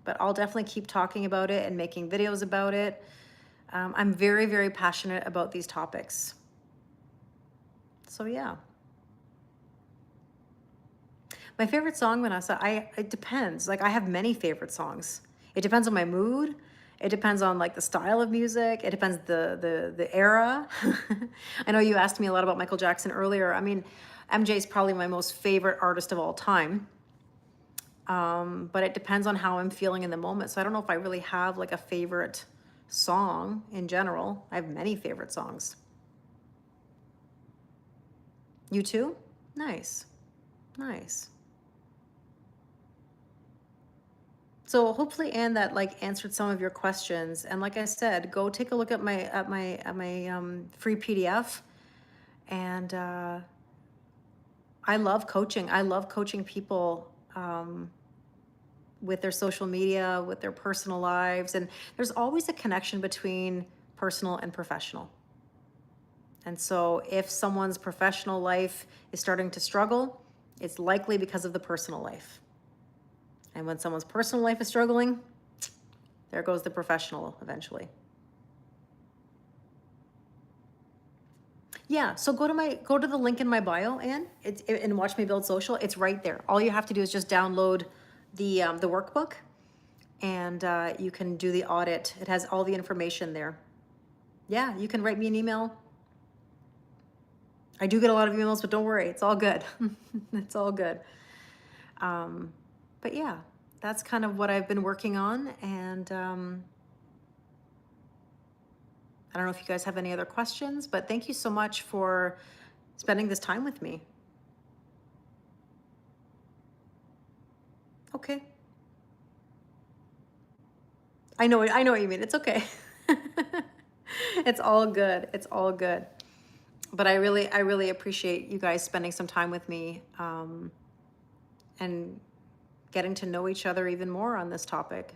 But I'll definitely keep talking about it and making videos about it. I'm very, very passionate about these topics. So yeah. My favorite song, Vanessa, it depends. Like I have many favorite songs. It depends on my mood. It depends on like the style of music. It depends the era. I know you asked me a lot about Michael Jackson earlier. I mean, MJ is probably my most favorite artist of all time. But it depends on how I'm feeling in the moment. So I don't know if I really have like a favorite song in general. I have many favorite songs. You too? Nice. Nice. So hopefully, Anne, that like answered some of your questions. And like I said, go take a look at my free PDF. And I love coaching. I love coaching people with their social media, with their personal lives. And there's always a connection between personal and professional. And so if someone's professional life is starting to struggle, it's likely because of the personal life. And when someone's personal life is struggling, there goes the professional eventually. Yeah, so go to the link in my bio, Anne, and Watch Me Build Social. It's right there. All you have to do is just download the workbook, and you can do the audit. It has all the information there. Yeah, you can write me an email. I do get a lot of emails, but don't worry, it's all good. It's all good. But yeah, that's kind of what I've been working on. And I don't know if you guys have any other questions, but thank you so much for spending this time with me. Okay. I know what you mean. It's okay. It's all good. It's all good. But I really appreciate you guys spending some time with me and getting to know each other even more on this topic.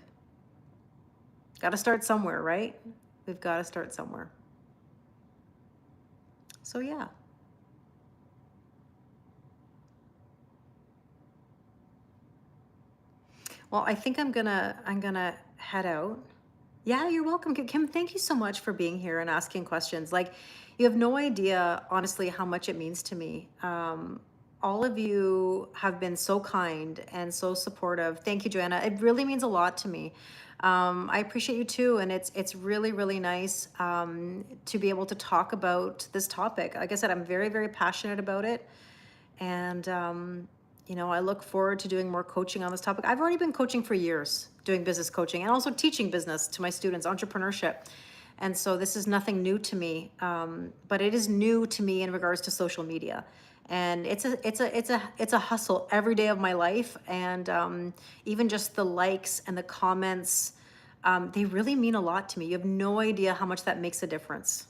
Got to start somewhere, right? We've got to start somewhere. So yeah. Well, Well, I think I'm gonna head out. Yeah, you're welcome, Kim. Thank you so much for being here and asking questions. Like, you have no idea, honestly, how much it means to me. All of you have been so kind and so supportive. Thank you, Joanna. It really means a lot to me. I appreciate you too, and it's really really nice to be able to talk about this topic. Like I said, I'm very very passionate about it, and I look forward to doing more coaching on this topic. I've already been coaching for years, doing business coaching and also teaching business to my students, entrepreneurship. And so this is nothing new to me, but it is new to me in regards to social media. And it's a hustle every day of my life. And even just the likes and the comments, they really mean a lot to me. You have no idea how much that makes a difference.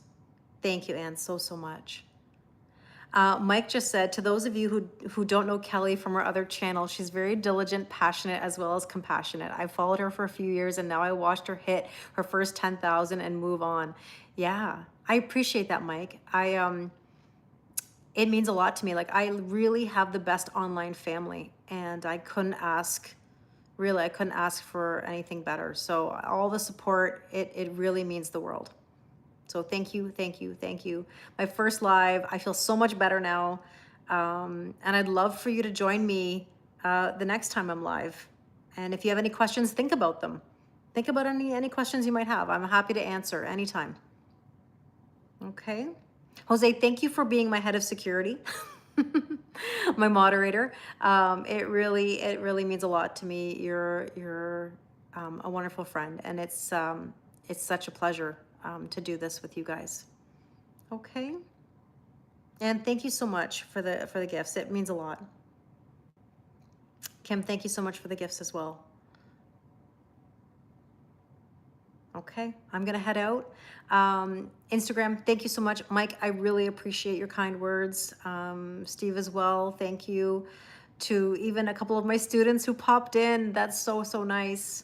Thank you, Anne, so much. Mike just said, to those of you who don't know Kelly from her other channel, she's very diligent, passionate, as well as compassionate. I followed her for a few years and now I watched her hit her first 10,000 and move on. Yeah, I appreciate that, Mike. It means a lot to me. Like, I really have the best online family and I couldn't ask for anything better. So all the support, it really means the world. So thank you, thank you, thank you. My first live, I feel so much better now. And I'd love for you to join me the next time I'm live. And if you have any questions, think about them. Think about any questions you might have. I'm happy to answer anytime. Okay. Jose, thank you for being my head of security, my moderator. It really means a lot to me. You're a wonderful friend, and it's such a pleasure to do this with you guys. Okay. And thank you so much for the gifts. It means a lot. Kim, thank you so much for the gifts as well. Okay, I'm gonna head out. Instagram, thank you so much. Mike, I really appreciate your kind words. Steve as well, thank you. To even a couple of my students who popped in, that's so nice.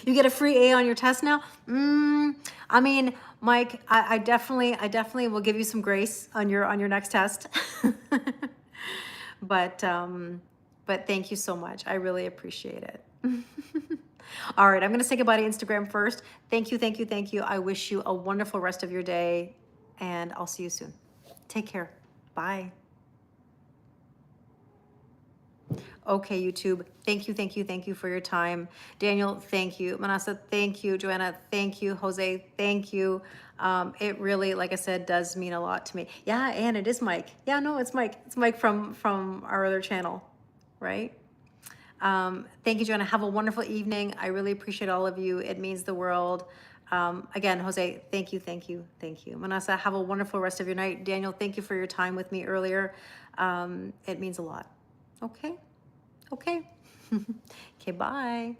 You get a free A on your test now? I mean, Mike, I definitely will give you some grace on your next test. But thank you so much. I really appreciate it. All right, I'm going to say goodbye to Instagram first. Thank you, thank you, thank you. I wish you a wonderful rest of your day, and I'll see you soon. Take care. Bye. Okay, YouTube, thank you, thank you, thank you for your time. Daniel, thank you. Manasa, thank you. Joanna, thank you. Jose, thank you. It really, like I said, does mean a lot to me. Yeah, and it is Mike. Yeah, no, it's Mike. It's Mike from our other channel, right? Thank you, Joanna. Have a wonderful evening. I really appreciate all of you. It means the world. Again, Jose, thank you, thank you, thank you. Manasa, have a wonderful rest of your night. Daniel, thank you for your time with me earlier. It means a lot. Okay. Okay. Okay, bye.